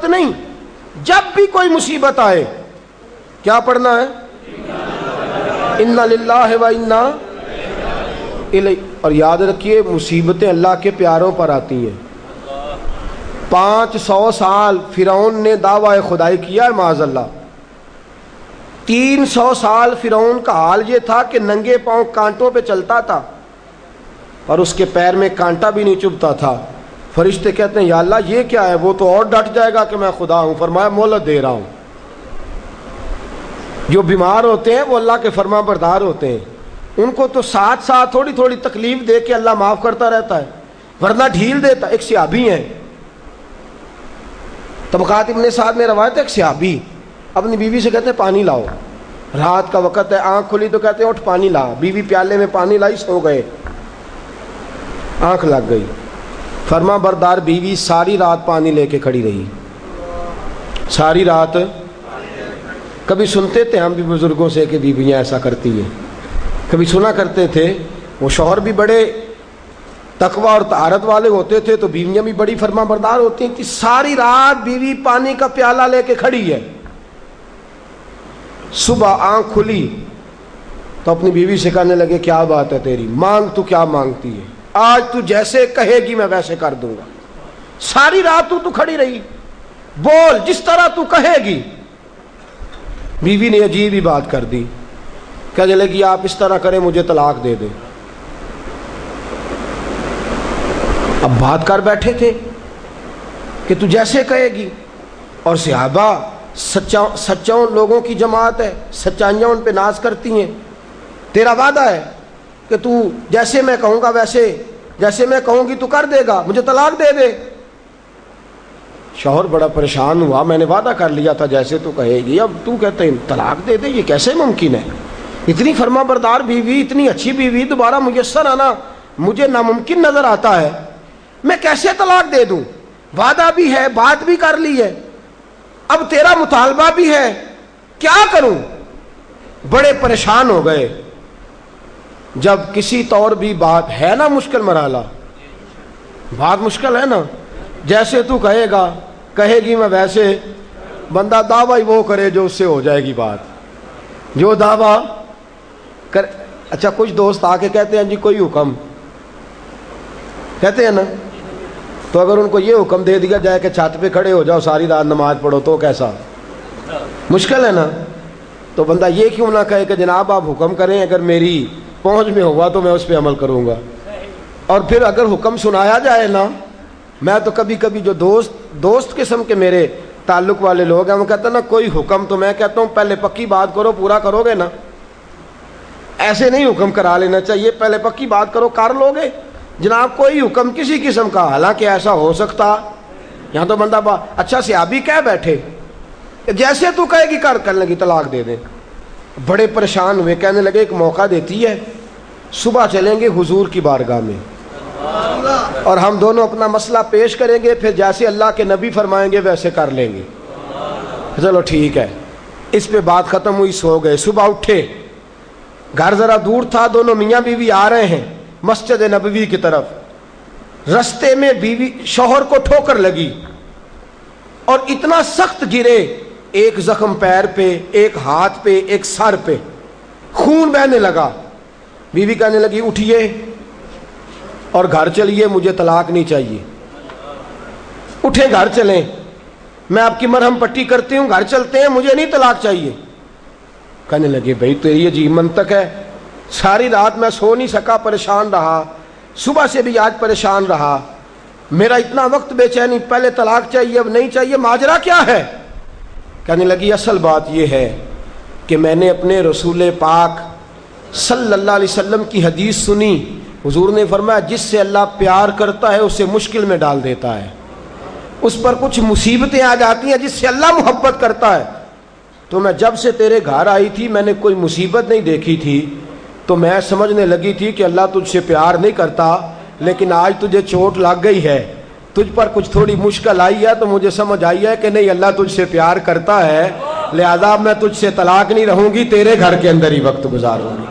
نہیں، جب بھی کوئی مصیبت آئے کیا پڑھنا ہے؟ انا للہ و انا الیہ. اور یاد رکھیے مصیبتیں اللہ کے پیاروں پر آتی ہیں. 500 سال فرعون نے دعوی خدائی کیا ہے معاذ اللہ. 300 سال فرعون کا حال یہ تھا کہ ننگے پاؤں کانٹوں پہ چلتا تھا اور اس کے پیر میں کانٹا بھی نہیں چبھتا تھا. فرشتے کہتے ہیں یا اللہ یہ کیا ہے؟ وہ تو اور ڈٹ جائے گا کہ میں خدا ہوں. فرمایا مہلت دے رہا ہوں. جو بیمار ہوتے ہیں وہ اللہ کے فرما بردار ہوتے ہیں، ان کو تو ساتھ تھوڑی تکلیف دے کے اللہ معاف کرتا رہتا ہے، ورنہ ڈھیل دیتا. ایک صحابی ہیں، طبقات ابن سعد میں روایت ہے، ایک صحابی اپنی بیوی سے کہتے ہیں پانی لاؤ. رات کا وقت ہے، آنکھ کھلی تو کہتے ہیں اٹھ پانی لا. بیوی پیالے میں پانی لائی، سو گئے، آنکھ لگ گئی. فرما بردار بیوی ساری رات پانی لے کے کھڑی رہی، ساری رات. کبھی سنتے تھے ہم بھی بزرگوں سے کہ بیویاں ایسا کرتی ہیں، کبھی سنا کرتے تھے. وہ شوہر بھی بڑے تقوی اور طہارت والے ہوتے تھے تو بیویاں بھی بڑی فرما بردار ہوتی ہیں. کہ ساری رات بیوی پانی کا پیالہ لے کے کھڑی ہے. صبح آنکھ کھلی تو اپنی بیوی سے کہنے لگے کیا بات ہے تیری، مانگ تو کیا مانگتی ہے، آج تو جیسے کہے گی میں ویسے کر دوں گا. ساری رات تو کھڑی رہی، بول جس طرح تو کہے گی. بیوی نے عجیب ہی بات کر دی، کہنے لگی آپ اس طرح کریں مجھے طلاق دے دیں. اب بات کر بیٹھے تھے کہ تو جیسے کہے گی. اور صحابہ سچاؤں لوگوں کی جماعت ہے، سچائیاں ان پہ ناز کرتی ہیں. تیرا وعدہ ہے کہ تو جیسے میں کہوں گا ویسے، جیسے میں کہوں گی تو کر دے گا، مجھے طلاق دے دے. شوہر بڑا پریشان ہوا، میں نے وعدہ کر لیا تھا جیسے تو کہے گی، اب تو کہتے ہیں طلاق دے دے، یہ کیسے ممکن ہے؟ اتنی فرما بردار بیوی، اتنی اچھی بیوی دوبارہ میسر آنا مجھے ناممکن نظر آتا ہے. میں کیسے طلاق دے دوں؟ وعدہ بھی ہے، بات بھی کر لی ہے، اب تیرا مطالبہ بھی ہے، کیا کروں؟ بڑے پریشان ہو گئے. جب کسی طور بھی بات ہے نا مشکل مرحلہ، بات مشکل ہے نا، جیسے تو کہے گی میں ویسے. بندہ دعویٰ وہ کرے جو اس سے ہو جائے گی بات، جو دعویٰ کر. اچھا کچھ دوست آ کے کہتے ہیں جی کوئی حکم، کہتے ہیں نا، تو اگر ان کو یہ حکم دے دیا جائے کہ چھت پہ کھڑے ہو جاؤ ساری رات نماز پڑھو تو کیسا؟ مشکل ہے نا. تو بندہ یہ کیوں نہ کہے کہ جناب آپ حکم کریں، اگر میری پہنچ میں ہوگا تو میں اس پہ عمل کروں گا۔ اور پھر اگر حکم سنایا جائے نا، میں تو کبھی کبھی جو دوست قسم کے میرے تعلق والے لوگ ہیں وہ کہتے ہیں نا کوئی حکم، تو میں کہتا ہوں پہلے پکی بات کرو، پورا کرو گے نا؟ ایسے نہیں حکم کرا لینا چاہیے، پہلے پکی بات کرو، کر لو گے جناب کوئی حکم کسی قسم کا؟ حالانکہ ایسا ہو سکتا، یہاں تو بندہ اچھا صحابی کہہ بیٹھے جیسے تو کہے گی کر لگی طلاق دے دیں۔ بڑے پریشان ہوئے، کہنے لگے ایک موقع دیتی ہے، صبح چلیں گے حضور کی بارگاہ میں اور ہم دونوں اپنا مسئلہ پیش کریں گے، پھر جیسے اللہ کے نبی فرمائیں گے ویسے کر لیں گے۔ چلو ٹھیک ہے، اس پہ بات ختم ہوئی، سو گئے۔ صبح اٹھے، گھر ذرا دور تھا، دونوں میاں بیوی آ رہے ہیں مسجد نبوی کی طرف۔ رستے میں بیوی شوہر کو ٹھوکر لگی اور اتنا سخت گرے، ایک زخم پیر پہ، ایک ہاتھ پہ، ایک سر پہ، خون بہنے لگا۔ بیوی کہنے لگی اٹھیے اور گھر چلیے، مجھے طلاق نہیں چاہیے۔ اٹھے، گھر چلیں، میں آپ کی مرہم پٹی کرتی ہوں، گھر چلتے ہیں، مجھے نہیں طلاق چاہیے۔ کہنے لگے بھائی تیری عجیب منطق ہے، ساری رات میں سو نہیں سکا، پریشان رہا، صبح سے بھی آج پریشان رہا، میرا اتنا وقت بے چینی، پہلے طلاق چاہیے اب نہیں چاہیے، ماجرا کیا ہے؟ کہنے لگی اصل بات یہ ہے کہ میں نے اپنے رسول پاک صلی اللہ علیہ وسلم کی حدیث سنی، حضور نے فرمایا جس سے اللہ پیار کرتا ہے اسے مشکل میں ڈال دیتا ہے، اس پر کچھ مصیبتیں آ جاتی ہیں جس سے اللہ محبت کرتا ہے۔ تو میں جب سے تیرے گھر آئی تھی میں نے کوئی مصیبت نہیں دیکھی تھی، تو میں سمجھنے لگی تھی کہ اللہ تجھ سے پیار نہیں کرتا، لیکن آج تجھے چوٹ لگ گئی ہے، تجھ پر کچھ تھوڑی مشکل آئی ہے، تو مجھے سمجھ آئی ہے کہ نہیں اللہ تجھ سے پیار کرتا ہے، لہذا میں تجھ سے طلاق نہیں رہوں گی، تیرے گھر کے اندر ہی وقت گزاروں گی۔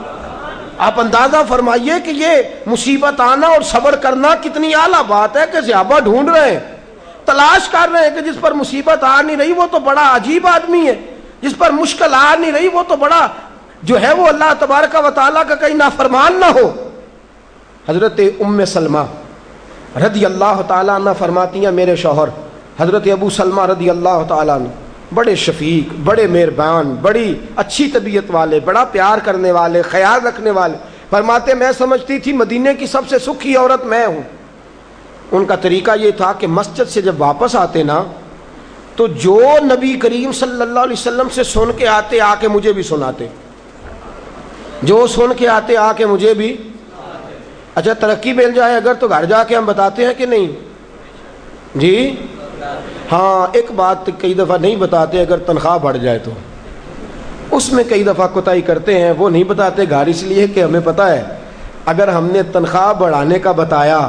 آپ اندازہ فرمائیے کہ یہ مصیبت آنا اور صبر کرنا کتنی اعلیٰ بات ہے کہ صحابہ ڈھونڈ رہے ہیں، تلاش کر رہے ہیں کہ جس پر مصیبت آ نہیں رہی وہ تو بڑا عجیب آدمی ہے، جس پر مشکل آ نہیں رہی وہ تو بڑا جو ہے وہ اللہ تبارک و تعالیٰ کا کہیں نافرمان نہ ہو۔ حضرت ام سلمہ رضی اللہ تعالیٰ عنہ فرماتی ہیں میرے شوہر حضرت ابو سلمہ رضی اللہ تعالیٰ عنہ بڑے شفیق، بڑے مہربان، بڑی اچھی طبیعت والے، بڑا پیار کرنے والے، خیال رکھنے والے، فرماتے میں سمجھتی تھی مدینے کی سب سے سکھی عورت میں ہوں۔ ان کا طریقہ یہ تھا کہ مسجد سے جب واپس آتے نا تو جو نبی کریم صلی اللہ علیہ وسلم سے سن کے آتے آ کے مجھے بھی سناتے، جو سن کے آتے آ کے مجھے بھی۔ اچھا ترقی مل جائے اگر تو گھر جا کے ہم بتاتے ہیں کہ نہیں جی؟ ہاں ایک بات کئی دفعہ نہیں بتاتے، اگر تنخواہ بڑھ جائے تو اس میں کئی دفعہ کوتاہی کرتے ہیں، وہ نہیں بتاتے گھر اس لیے کہ ہمیں پتہ ہے اگر ہم نے تنخواہ بڑھانے کا بتایا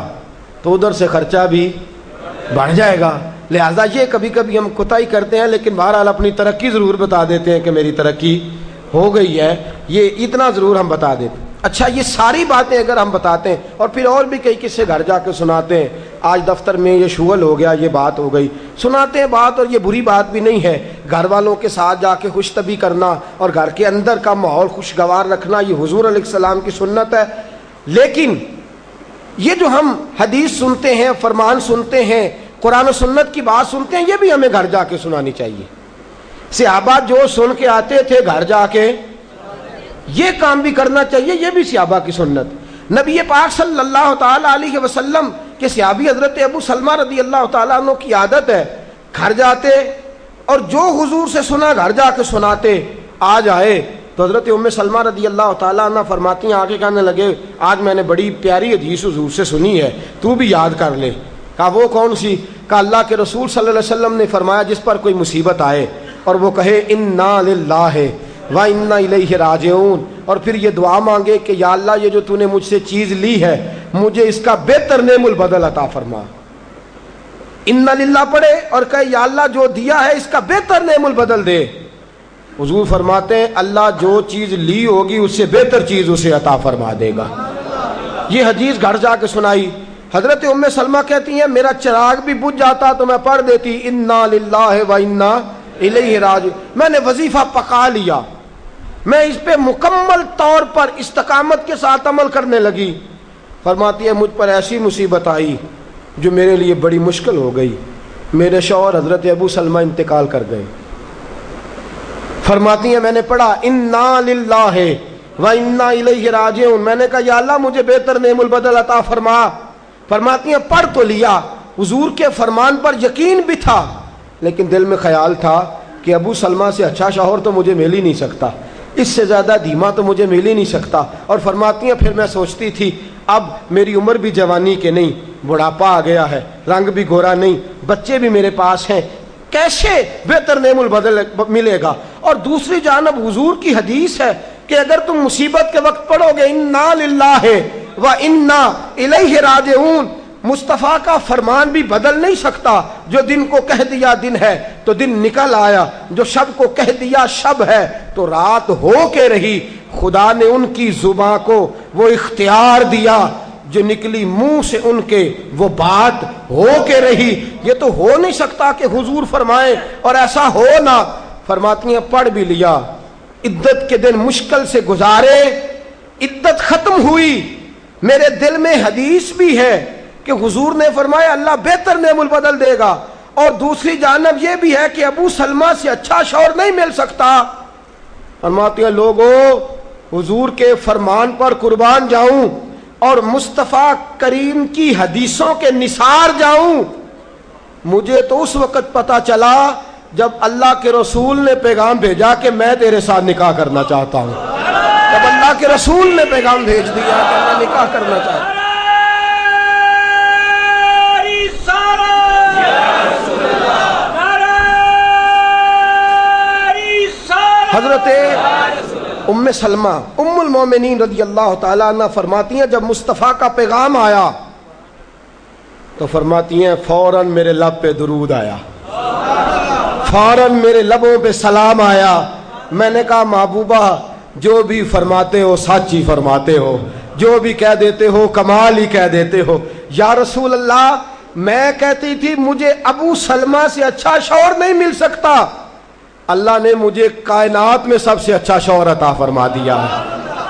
تو ادھر سے خرچہ بھی بڑھ جائے گا، لہٰذا یہ کبھی کبھی ہم کوتاہی کرتے ہیں، لیکن بہرحال اپنی ترقی ضرور بتا دیتے ہیں کہ میری ترقی ہو گئی ہے، یہ اتنا ضرور ہم بتا دیتے ہیں۔ اچھا یہ ساری باتیں اگر ہم بتاتے ہیں اور پھر اور بھی کئی قصے گھر جا کے سناتے ہیں، آج دفتر میں یہ شغل ہو گیا، یہ بات ہو گئی، سناتے ہیں بات، اور یہ بری بات بھی نہیں ہے، گھر والوں کے ساتھ جا کے خوش طبی کرنا اور گھر کے اندر کا ماحول خوشگوار رکھنا یہ حضور علیہ السلام کی سنت ہے۔ لیکن یہ جو ہم حدیث سنتے ہیں، فرمان سنتے ہیں، قرآن و سنت کی بات سنتے ہیں، یہ بھی ہمیں گھر جا کے سنانی چاہیے۔ صحابہ جو سن کے آتے تھے گھر جا کے یہ کام بھی کرنا چاہیے، یہ بھی صحابہ کی سنت۔ نبی پاک صلی اللہ تعالی علیہ وسلم کے صحابی حضرت ابو سلمہ رضی اللہ تعالیٰ عنہ کی عادت ہے گھر جاتے اور جو حضور سے سنا گھر جا کے سناتے، آج آئے تو حضرت ام سلمہ رضی اللہ تعالیٰ عنہ فرماتی ہیں، آگے کہنے لگے آج میں نے بڑی پیاری حدیث حضور سے سنی ہے، تو بھی یاد کر لے۔ کہا وہ کون سی؟ کہا اللہ کے رسول صلی اللہ علیہ وسلم نے فرمایا جس پر کوئی مصیبت آئے اور وہ کہے انا للہ وَإِنَّا إِلَيْهِ راجعون، اور پھر یہ دعا مانگے کہ یا اللہ یہ جو تو نے مجھ سے چیز لی ہے مجھے اس کا بہتر نعم البدل عطا فرما۔ اِنَّا لِلَّہ پڑھے اور کہے یا اللہ جو دیا ہے اس کا بہتر نعم البدل دے۔ حضور فرماتے ہیں اللہ جو چیز لی ہوگی اس سے بہتر چیز اسے عطا فرما دے گا۔ یہ حدیث گھر جا کے سنائی۔ حضرت ام سلمہ کہتی ہیں میرا چراغ بھی بجھ جاتا تو میں پڑھ دیتی اِنَّا لِلَّهِ وَإِنَّا إِلَيْهِ راجعون۔ میں نے وظیفہ پکا لیا، میں اس پہ مکمل طور پر استقامت کے ساتھ عمل کرنے لگی۔ فرماتی ہے مجھ پر ایسی مصیبت آئی جو میرے لیے بڑی مشکل ہو گئی، میرے شوہر حضرت ابو سلمہ انتقال کر گئے۔ فرماتی ہیں میں نے پڑھا انا للہ و انا الیہ راجعون، میں نے کہا یا اللہ مجھے بہتر نعم البدل عطا فرما۔ فرماتی ہیں پڑھ تو لیا، حضور کے فرمان پر یقین بھی تھا، لیکن دل میں خیال تھا کہ ابو سلمہ سے اچھا شوہر تو مجھے مل ہی نہیں سکتا، اس سے زیادہ دھیما تو مجھے مل ہی نہیں سکتا۔ اور فرماتی ہیں پھر میں سوچتی تھی اب میری عمر بھی جوانی کے نہیں، بڑھاپا آ گیا ہے، رنگ بھی گورا نہیں، بچے بھی میرے پاس ہیں، کیسے بہتر نعم البدل ملے گا؟ اور دوسری جانب حضور کی حدیث ہے کہ اگر تم مصیبت کے وقت پڑھو گے انا للہ و انا الیہ راجعون، مصطفیٰ کا فرمان بھی بدل نہیں سکتا، جو دن کو کہہ دیا دن ہے تو دن نکل آیا، جو شب کو کہہ دیا شب ہے تو رات ہو کے رہی۔ خدا نے ان کی زباں کو وہ اختیار دیا، جو نکلی منہ سے ان کے وہ بات ہو کے رہی۔ یہ تو ہو نہیں سکتا کہ حضور فرمائے اور ایسا ہو نہ۔ فرماتی ہیں پڑھ بھی لیا، عدت کے دن مشکل سے گزارے، عدت ختم ہوئی، میرے دل میں حدیث بھی ہے کہ حضور نے فرمایا اللہ بہتر نعم البدل دے گا، اور دوسری جانب یہ بھی ہے کہ ابو سلمہ سے اچھا شوہر نہیں مل سکتا۔ فرماتی ہیں لوگوں حضور کے فرمان پر قربان جاؤں اور مصطفیٰ کریم کی حدیثوں کے نثار جاؤں۔ مجھے تو اس وقت پتا چلا جب اللہ کے رسول نے پیغام بھیجا کہ میں تیرے ساتھ نکاح کرنا چاہتا ہوں، جب اللہ کے رسول نے پیغام بھیج دیا کہ میں نکاح کرنا چاہتا ہوں۔ حضرت ام سلمہ ام المومنین رضی اللہ تعالیٰ عنہ فرماتی ہیں جب مصطفیٰ کا پیغام آیا تو فرماتی ہیں فوراً میرے لب پہ درود آیا، فوراً میرے لبوں پہ سلام آیا۔ میں نے کہا محبوبہ جو بھی فرماتے ہو سچ ہی فرماتے ہو، جو بھی کہہ دیتے ہو کمال ہی کہہ دیتے ہو۔ یا رسول اللہ میں کہتی تھی مجھے ابو سلمہ سے اچھا شوہر نہیں مل سکتا، اللہ نے مجھے کائنات میں سب سے اچھا شوہر عطا فرما دیا ہے،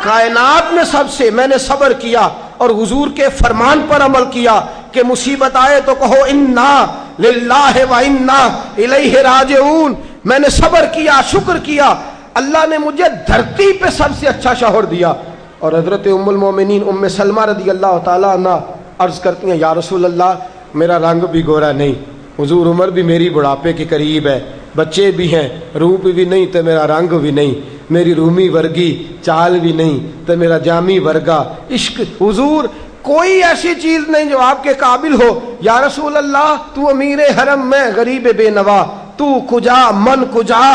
کائنات میں سب سے۔ میں نے صبر کیا اور حضور کے فرمان پر عمل کیا کہ مصیبت آئے تو کہو انا للہ و انا الیہ راجعون۔ میں نے صبر کیا، شکر کیا، اللہ نے مجھے دھرتی پہ سب سے اچھا شوہر دیا۔ اور حضرت ام المومنین ام سلمہ رضی اللہ تعالیٰ عنہ عرض کرتی ہیں یا رسول اللہ میرا رنگ بھی گورا نہیں، حضور عمر بھی میری بڑھاپے کے قریب ہے، بچے بھی ہیں، روپ بھی نہیں تو میرا رنگ بھی نہیں، میری رومی ورگی چال بھی نہیں تو میرا جامی ورگا عشق، حضور کوئی ایسی چیز نہیں جو آپ کے قابل ہو۔ یا رسول اللہ تو امیر حرم میں غریب بے نوا، تو کجا من کجا۔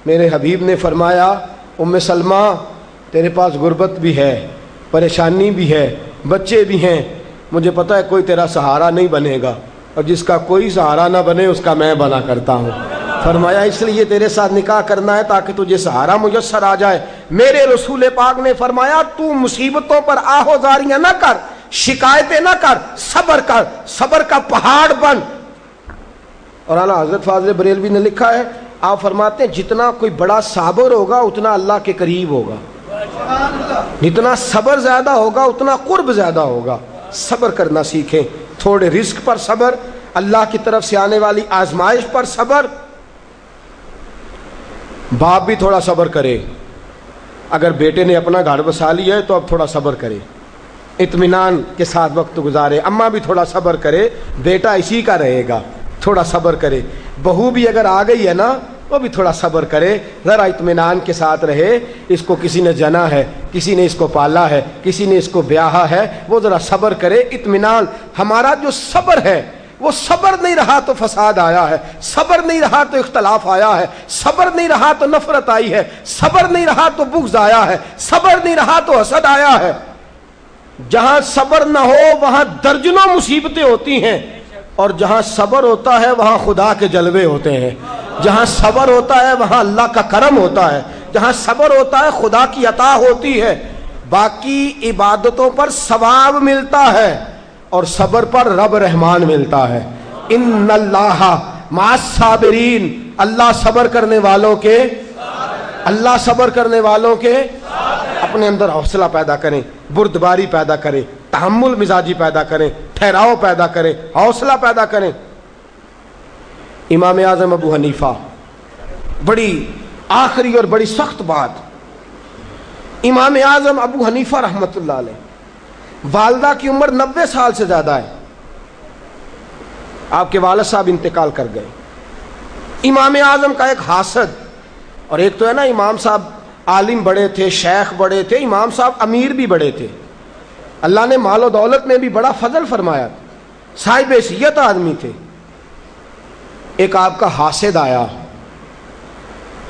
میرے حبیب نے فرمایا ام سلمہ تیرے پاس غربت بھی ہے، پریشانی بھی ہے، بچے بھی ہیں، مجھے پتا ہے کوئی تیرا سہارا نہیں بنے گا، اور جس کا کوئی سہارا نہ بنے اس کا میں بنا کرتا ہوں۔ فرمایا اس لیے تیرے ساتھ نکاح کرنا ہے تاکہ تجھے سہارا میسر آ جائے۔ میرے رسول پاک نے فرمایا تو مصیبتوں پر آہوازاریاں نہ کر، شکایتیں نہ کر، صبر کر، صبر کا پہاڑ بن۔ اور اعلیٰ حضرت فاضل بریلوی نے لکھا ہے، آپ فرماتے ہیں جتنا کوئی بڑا صابر ہوگا اتنا اللہ کے قریب ہوگا، جتنا صبر زیادہ ہوگا اتنا قرب زیادہ ہوگا۔ صبر کرنا سیکھیں، تھوڑے رزق پر صبر، اللہ کی طرف سے آنے والی آزمائش پر صبر۔ باپ بھی تھوڑا صبر کرے، اگر بیٹے نے اپنا گھر بسا لیا ہے تو اب تھوڑا صبر کرے، اطمینان کے ساتھ وقت گزارے۔ اماں بھی تھوڑا صبر کرے، بیٹا اسی کا رہے گا، تھوڑا صبر کرے۔ بہو بھی اگر آ گئی ہے نا وہ بھی تھوڑا صبر کرے، ذرا اطمینان کے ساتھ رہے۔ اس کو کسی نے جنا ہے، کسی نے اس کو پالا ہے، کسی نے اس کو بیاہا ہے، وہ ذرا صبر کرے، اطمینان۔ ہمارا جو صبر ہے وہ صبر نہیں رہا تو فساد آیا ہے، صبر نہیں رہا تو اختلاف آیا ہے، صبر نہیں رہا تو نفرت آئی ہے، صبر نہیں رہا تو بغض آیا ہے، صبر نہیں رہا تو حسد آیا ہے۔ جہاں صبر نہ ہو وہاں درجنوں مصیبتیں ہوتی ہیں، اور جہاں صبر ہوتا ہے وہاں خدا کے جلوے ہوتے ہیں، جہاں صبر ہوتا ہے وہاں اللہ کا کرم ہوتا ہے، جہاں صبر ہوتا ہے خدا کی عطا ہوتی ہے۔ باقی عبادتوں پر ثواب ملتا ہے اور صبر پر رب رحمان ملتا ہے۔ ان اللہ مع الصابرین، اللہ صبر کرنے والوں کے، اللہ صبر کرنے والوں کے اپنے اندر حوصلہ پیدا کریں، بردباری پیدا کریں، تحمل مزاجی پیدا کریں، ٹھہراؤ پیدا کریں، حوصلہ پیدا کریں۔ امام اعظم ابو حنیفہ بڑی آخری اور بڑی سخت بات، امام اعظم ابو حنیفہ رحمۃ اللہ علیہ، والدہ کی عمر 90 سال سے زیادہ ہے، آپ کے والد صاحب انتقال کر گئے۔ امام اعظم کا ایک حاسد، اور ایک تو ہے نا امام صاحب عالم بڑے تھے، شیخ بڑے تھے، امام صاحب امیر بھی بڑے تھے، اللہ نے مال و دولت میں بھی بڑا فضل فرمایا، صاحب حیثیت آدمی تھے۔ ایک آپ کا حاسد آیا،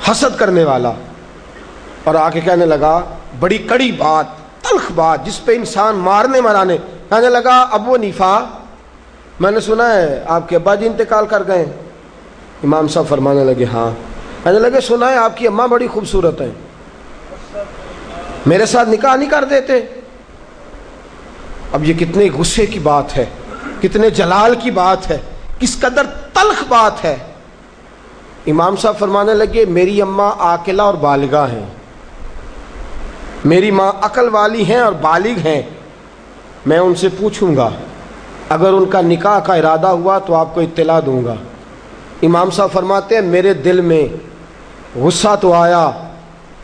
حسد کرنے والا، اور آ کے کہنے لگا بڑی کڑی بات، تلخ بات جس پہ انسان مارنے مرانے، کہنے لگا ابو حنیفہ میں نے سنا ہے آپ کے ابا جی انتقال کر گئے۔ امام صاحب فرمانے لگے ہاں۔ کہنے لگے سنا ہے آپ کی اماں بڑی خوبصورت ہے، میرے ساتھ نکاح نہیں کر دیتے؟ اب یہ کتنے غصے کی بات ہے، کتنے جلال کی بات ہے، کس قدر تلخ بات ہے۔ امام صاحب فرمانے لگے میری اماں عاقلہ اور بالغہ ہیں، میری ماں عقل والی ہیں اور بالغ ہیں، میں ان سے پوچھوں گا، اگر ان کا نکاح کا ارادہ ہوا تو آپ کو اطلاع دوں گا۔ امام صاحب فرماتے ہیں میرے دل میں غصہ تو آیا،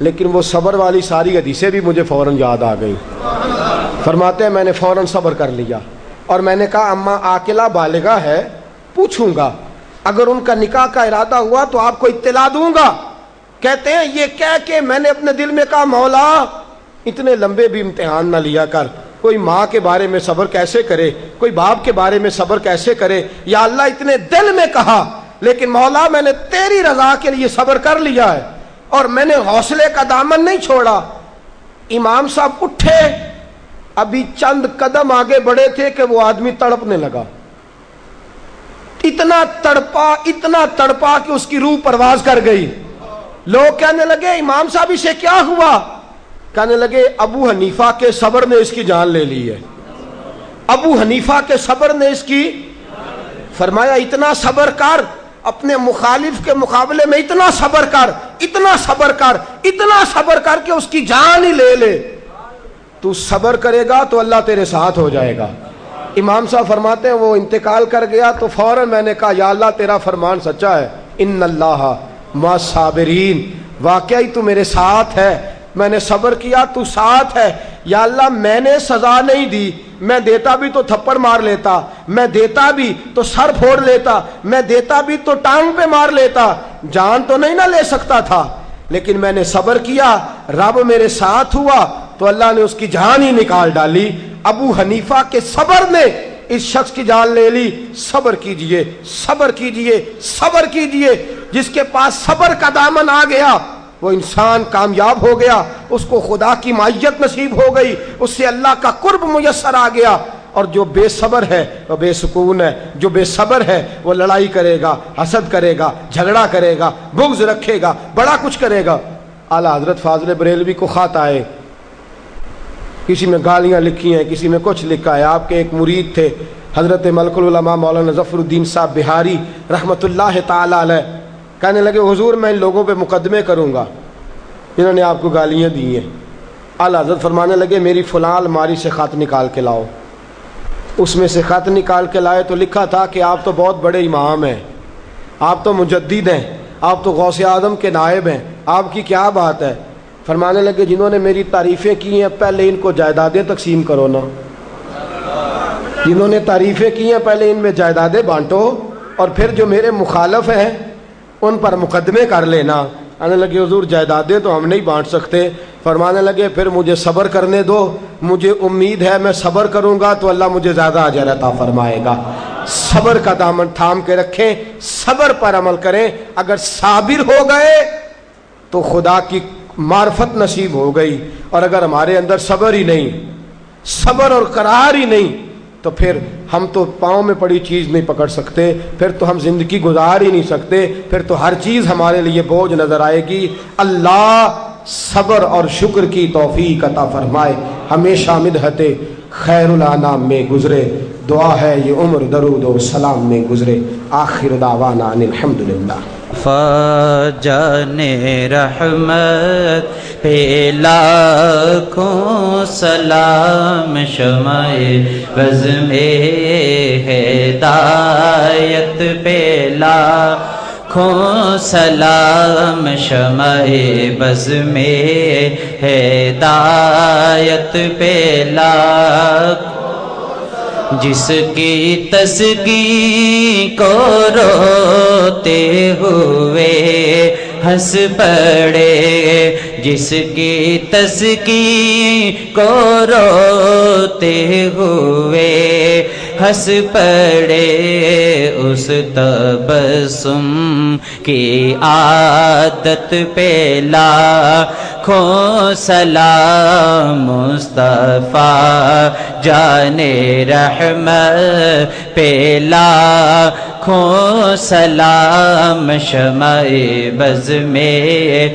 لیکن وہ صبر والی ساری حدیثیں بھی مجھے فوراً یاد آ گئی۔ فرماتے ہیں میں نے فوراً صبر کر لیا، اور میں نے کہا اماں عاقلہ بالغہ ہے، پوچھوں گا، اگر ان کا نکاح کا ارادہ ہوا تو آپ کو اطلاع دوں گا۔ کہتے ہیں یہ کہہ کے میں نے اپنے دل میں کہا مولا اتنے لمبے بھی امتحان نہ لیا کر، کوئی ماں کے بارے میں صبر کیسے کرے، کوئی باپ کے بارے میں صبر کیسے کرے، یا اللہ اتنے دل میں کہا، لیکن مولا میں نے تیری رضا کے لیے صبر کر لیا ہے، اور میں نے حوصلے کا دامن نہیں چھوڑا۔ امام صاحب اٹھے، ابھی چند قدم آگے بڑھے تھے کہ وہ آدمی تڑپنے لگا، اتنا تڑپا کہ اس کی روح پرواز کر گئی۔ لوگ کہنے لگے امام صاحب اسے کیا ہوا؟ کہنے لگے ابو حنیفہ کے صبر نے اس کی جان لے لی ہے، ابو حنیفہ کے صبر نے اس کی، فرمایا اتنا صبر کر، اپنے مخالف کے مقابلے میں اتنا صبر کر، اتنا صبر کر، اتنا صبر کر کہ اس کی جان ہی لے لے۔ تو صبر کرے گا تو اللہ تیرے ساتھ ہو جائے گا۔ امام صاحب فرماتے ہیں وہ انتقال کر گیا تو فوراً میں نے کہا یا اللہ تیرا فرمان سچا ہے، ان اللہ مع الصابرین، واقعی تو میرے ساتھ ہے، میں نے صبر کیا تو ساتھ ہے۔ یا اللہ میں نے سزا نہیں دی، میں دیتا بھی تو تھپڑ مار لیتا، میں دیتا بھی تو سر پھوڑ لیتا، میں دیتا بھی تو ٹانگ پہ مار لیتا، جان تو نہیں نہ لے سکتا تھا، لیکن میں نے صبر کیا، رب میرے ساتھ ہوا تو اللہ نے اس کی جان ہی نکال ڈالی۔ ابو حنیفہ کے صبر نے اس شخص کی جان لے لی۔ صبر کیجئے، صبر کیجئے، صبر کیجئے، جس کے پاس صبر کا دامن آ گیا وہ انسان کامیاب ہو گیا، اس کو خدا کی معیت نصیب ہو گئی، اس سے اللہ کا قرب میسر آ گیا۔ اور جو بے صبر ہے وہ بے سکون ہے، جو بے صبر ہے وہ لڑائی کرے گا، حسد کرے گا، جھگڑا کرے گا، بغض رکھے گا، بڑا کچھ کرے گا۔ اعلیٰ حضرت فاضل بریلوی کو خط آئے، کسی میں گالیاں لکھی ہیں، کسی میں کچھ لکھا ہے۔ آپ کے ایک مرید تھے حضرت ملک العلماء مولانا ظفر الدین صاحب بہاری رحمۃ اللہ تعالی علیہ، کہنے لگے حضور میں ان لوگوں پہ مقدمے کروں گا جنہوں نے آپ کو گالیاں دی ہیں۔ اعلیٰ حضرت فرمانے لگے میری فلاں الماری سے خط نکال کے لاؤ۔ اس میں سے خط نکال کے لائے تو لکھا تھا کہ آپ تو بہت بڑے امام ہیں، آپ تو مجدد ہیں، آپ تو غوث اعظم کے نائب ہیں، آپ کی کیا بات ہے؟ فرمانے لگے جنہوں نے میری تعریفیں کی ہیں پہلے ان کو جائیدادیں تقسیم کرو نا، جنہوں نے تعریفیں کی ہیں پہلے ان میں جائیدادیں بانٹو، اور پھر جو میرے مخالف ہیں ان پر مقدمے کر لینا۔ آنے لگے حضور جائیدادیں تو ہم نہیں بانٹ سکتے۔ فرمانے لگے پھر مجھے صبر کرنے دو، مجھے امید ہے میں صبر کروں گا تو اللہ مجھے زیادہ اجر عطا فرمائے گا۔ صبر کا دامن تھام کے رکھیں، صبر پر عمل کریں، اگر صابر ہو گئے تو خدا کی معرفت نصیب ہو گئی، اور اگر ہمارے اندر صبر ہی نہیں، صبر اور قرار ہی نہیں، تو پھر ہم تو پاؤں میں پڑی چیز نہیں پکڑ سکتے، پھر تو ہم زندگی گزار ہی نہیں سکتے، پھر تو ہر چیز ہمارے لیے بوجھ نظر آئے گی۔ اللہ صبر اور شکر کی توفیق عطا فرمائے، ہمیشہ مدحت خیر الانام میں گزرے، دعا ہے یہ عمر درود و سلام میں گزرے۔ آخر دعوانا ان الحمدللہ۔
فاجان رحمت پہ لاکھوں سلام، شمع بزم ہدایت پہ لاکھوں کھو سلام شمع بز میں ہدایت پہ لاکھ جس کی تسکین کو روتے ہوئے ہنس پڑے جس کی تسکین کو روتے ہوئے ہنس پڑے اس تبسم کی عادت پہ لاکھوں سلام مصطفیٰ جان رحمت پہ لاکھوں سلام شمع بز میں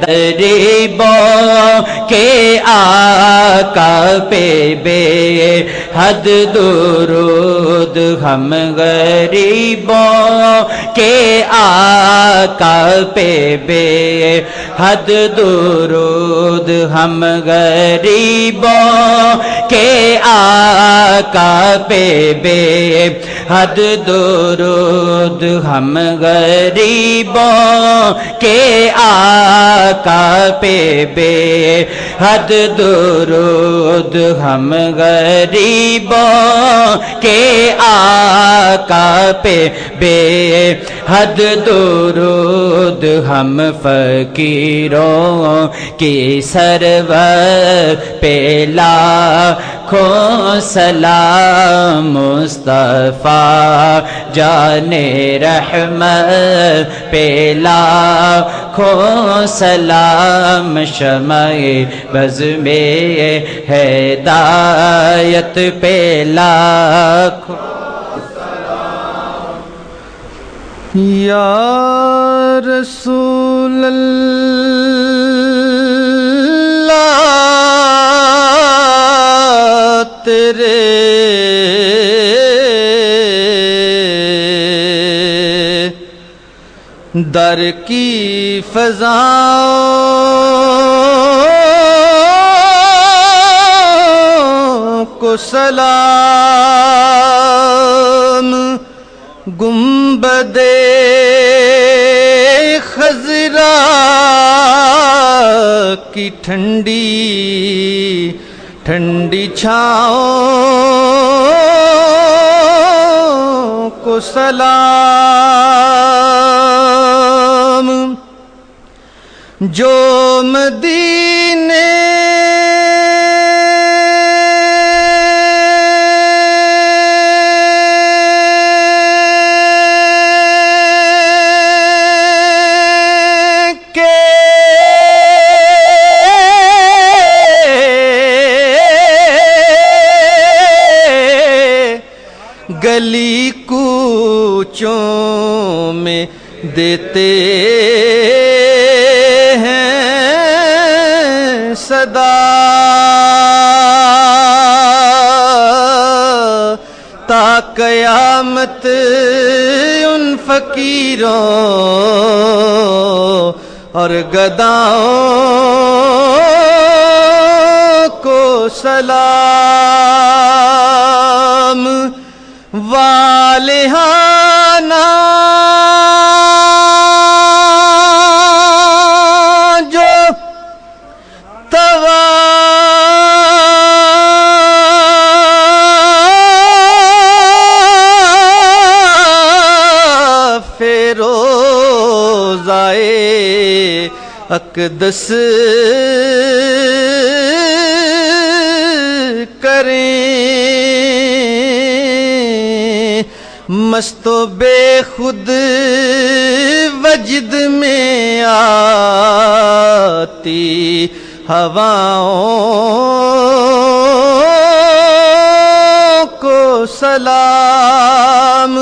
غریبوں کے آقا پہ بے حد درود ہم غریبوں کے آقا پہ بے حد درود ہم غریبوں کے آقا پہ بے حد درود ہم غریبوں کے آقا پہ بے حد درود ہم غریبوں کے آقا پہ بے حد درود ہم فقیروں کی سرور پہ لاکھوں سلام مصطفیٰ جان رحمت پہ لاکھوں سلام شمع بز میں ہدایت پہ لاکھوں
یا رسول اللہ تیرے در کی فضاؤں کو سلام گنبد خضرا کی ٹھنڈی ٹھنڈی چھاؤں کو سلام جو مدینے گلی کوچوں میں دیتے ہیں صدا تا قیامت ان فقیروں اور گداؤں کو سلام والہانہ جو طواف روضائے اقدس کریں مست و بے خود وجد میں آتی ہواؤں کو سلام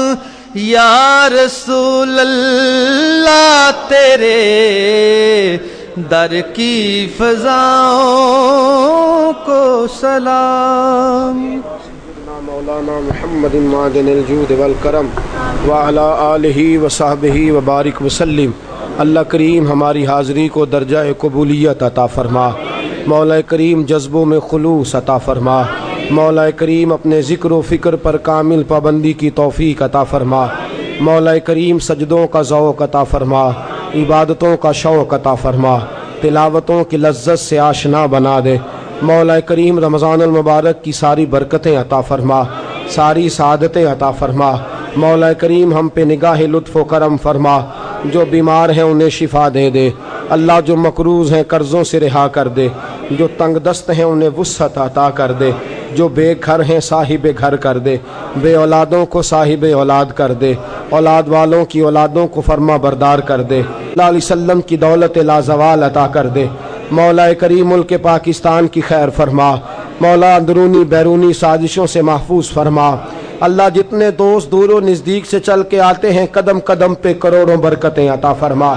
یا رسول اللہ تیرے در کی فضاؤں کو سلام
مولانا محمد معدن الجود والکرم وعلی آلہ وصحبہ وبارک وسلم۔ اللہ کریم ہماری حاضری کو درجہ قبولیت عطا فرما، مولا کریم جذبوں میں خلوص عطا فرما، مولا کریم اپنے ذکر و فکر پر کامل پابندی کی توفیق عطا فرما، مولا کریم سجدوں کا ذوق عطا فرما، عبادتوں کا شوق عطا فرما، تلاوتوں کی لذت سے آشنا بنا دے۔ مولا کریم رمضان المبارک کی ساری برکتیں عطا فرما، ساری سعادتیں عطا فرما۔ مولا کریم ہم پہ نگاہ لطف و کرم فرما، جو بیمار ہیں انہیں شفا دے دے۔ اللہ جو مقروض ہیں قرضوں سے رہا کر دے، جو تنگ دست ہیں انہیں وسعت عطا کر دے، جو بے گھر ہیں صاحب گھر کر دے، بے اولادوں کو صاحب اولاد کر دے، اولاد والوں کی اولادوں کو فرما بردار کر دے۔ اللہ علیہ وسلم کی دولت لازوال عطا کر دے۔ مولا کریم ملک پاکستان کی خیر فرما، مولا اندرونی بیرونی سازشوں سے محفوظ فرما۔ اللہ جتنے دوست دور و نزدیک سے چل کے آتے ہیں قدم قدم پہ کروڑوں برکتیں عطا فرما،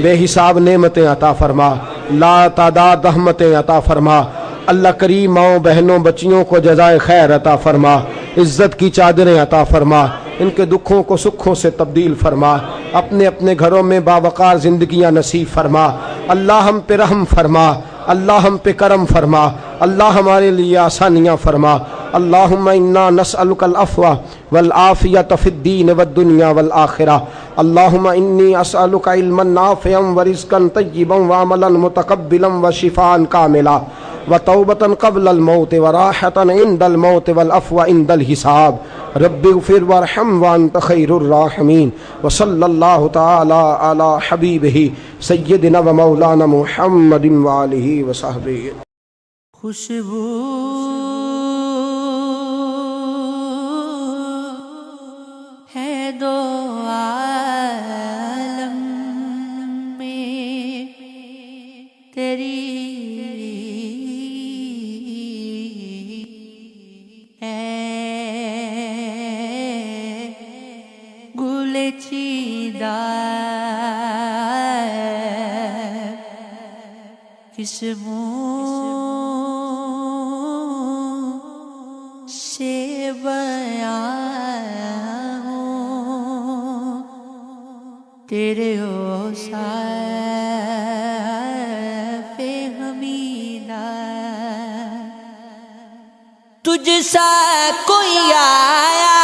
بے حساب نعمتیں عطا فرما، لا تعداد رحمتیں عطا فرما۔ اللہ کریم ماؤں بہنوں بچیوں کو جزائے خیر عطا فرما، عزت کی چادریں عطا فرما، ان کے دکھوں کو سکھوں سے تبدیل فرما، اپنے اپنے گھروں میں باوقار زندگیاں نصیب فرما۔ اللہ ہم پہ رحم فرما، اللہ ہم پہ کرم فرما، اللہ ہمارے لیے آسانیاں فرما۔ اللہم انا نسألک العفو والعافیۃ فی الدین والدنیا والآخرہ۔ اللہم انی اسألک علما نافعا ورزقا طیبا وعملا متقبلا وشفاء کاملا وتوبة قبل الموت وراحة عند الموت والعفو عند الحساب۔ رب اغفر وارحم وانت خیر الراحمین۔ وصلی اللہ تعالی علی حبیبہ سیدنا و مولانا محمد وآلہ وصحبہ۔
خوشبو ہے دو عالم میں تیری، گل چیدہ کس منہ سے بیان ہوں تیرے اوصاف حمیدہ۔ تجھ سا کوئی آیا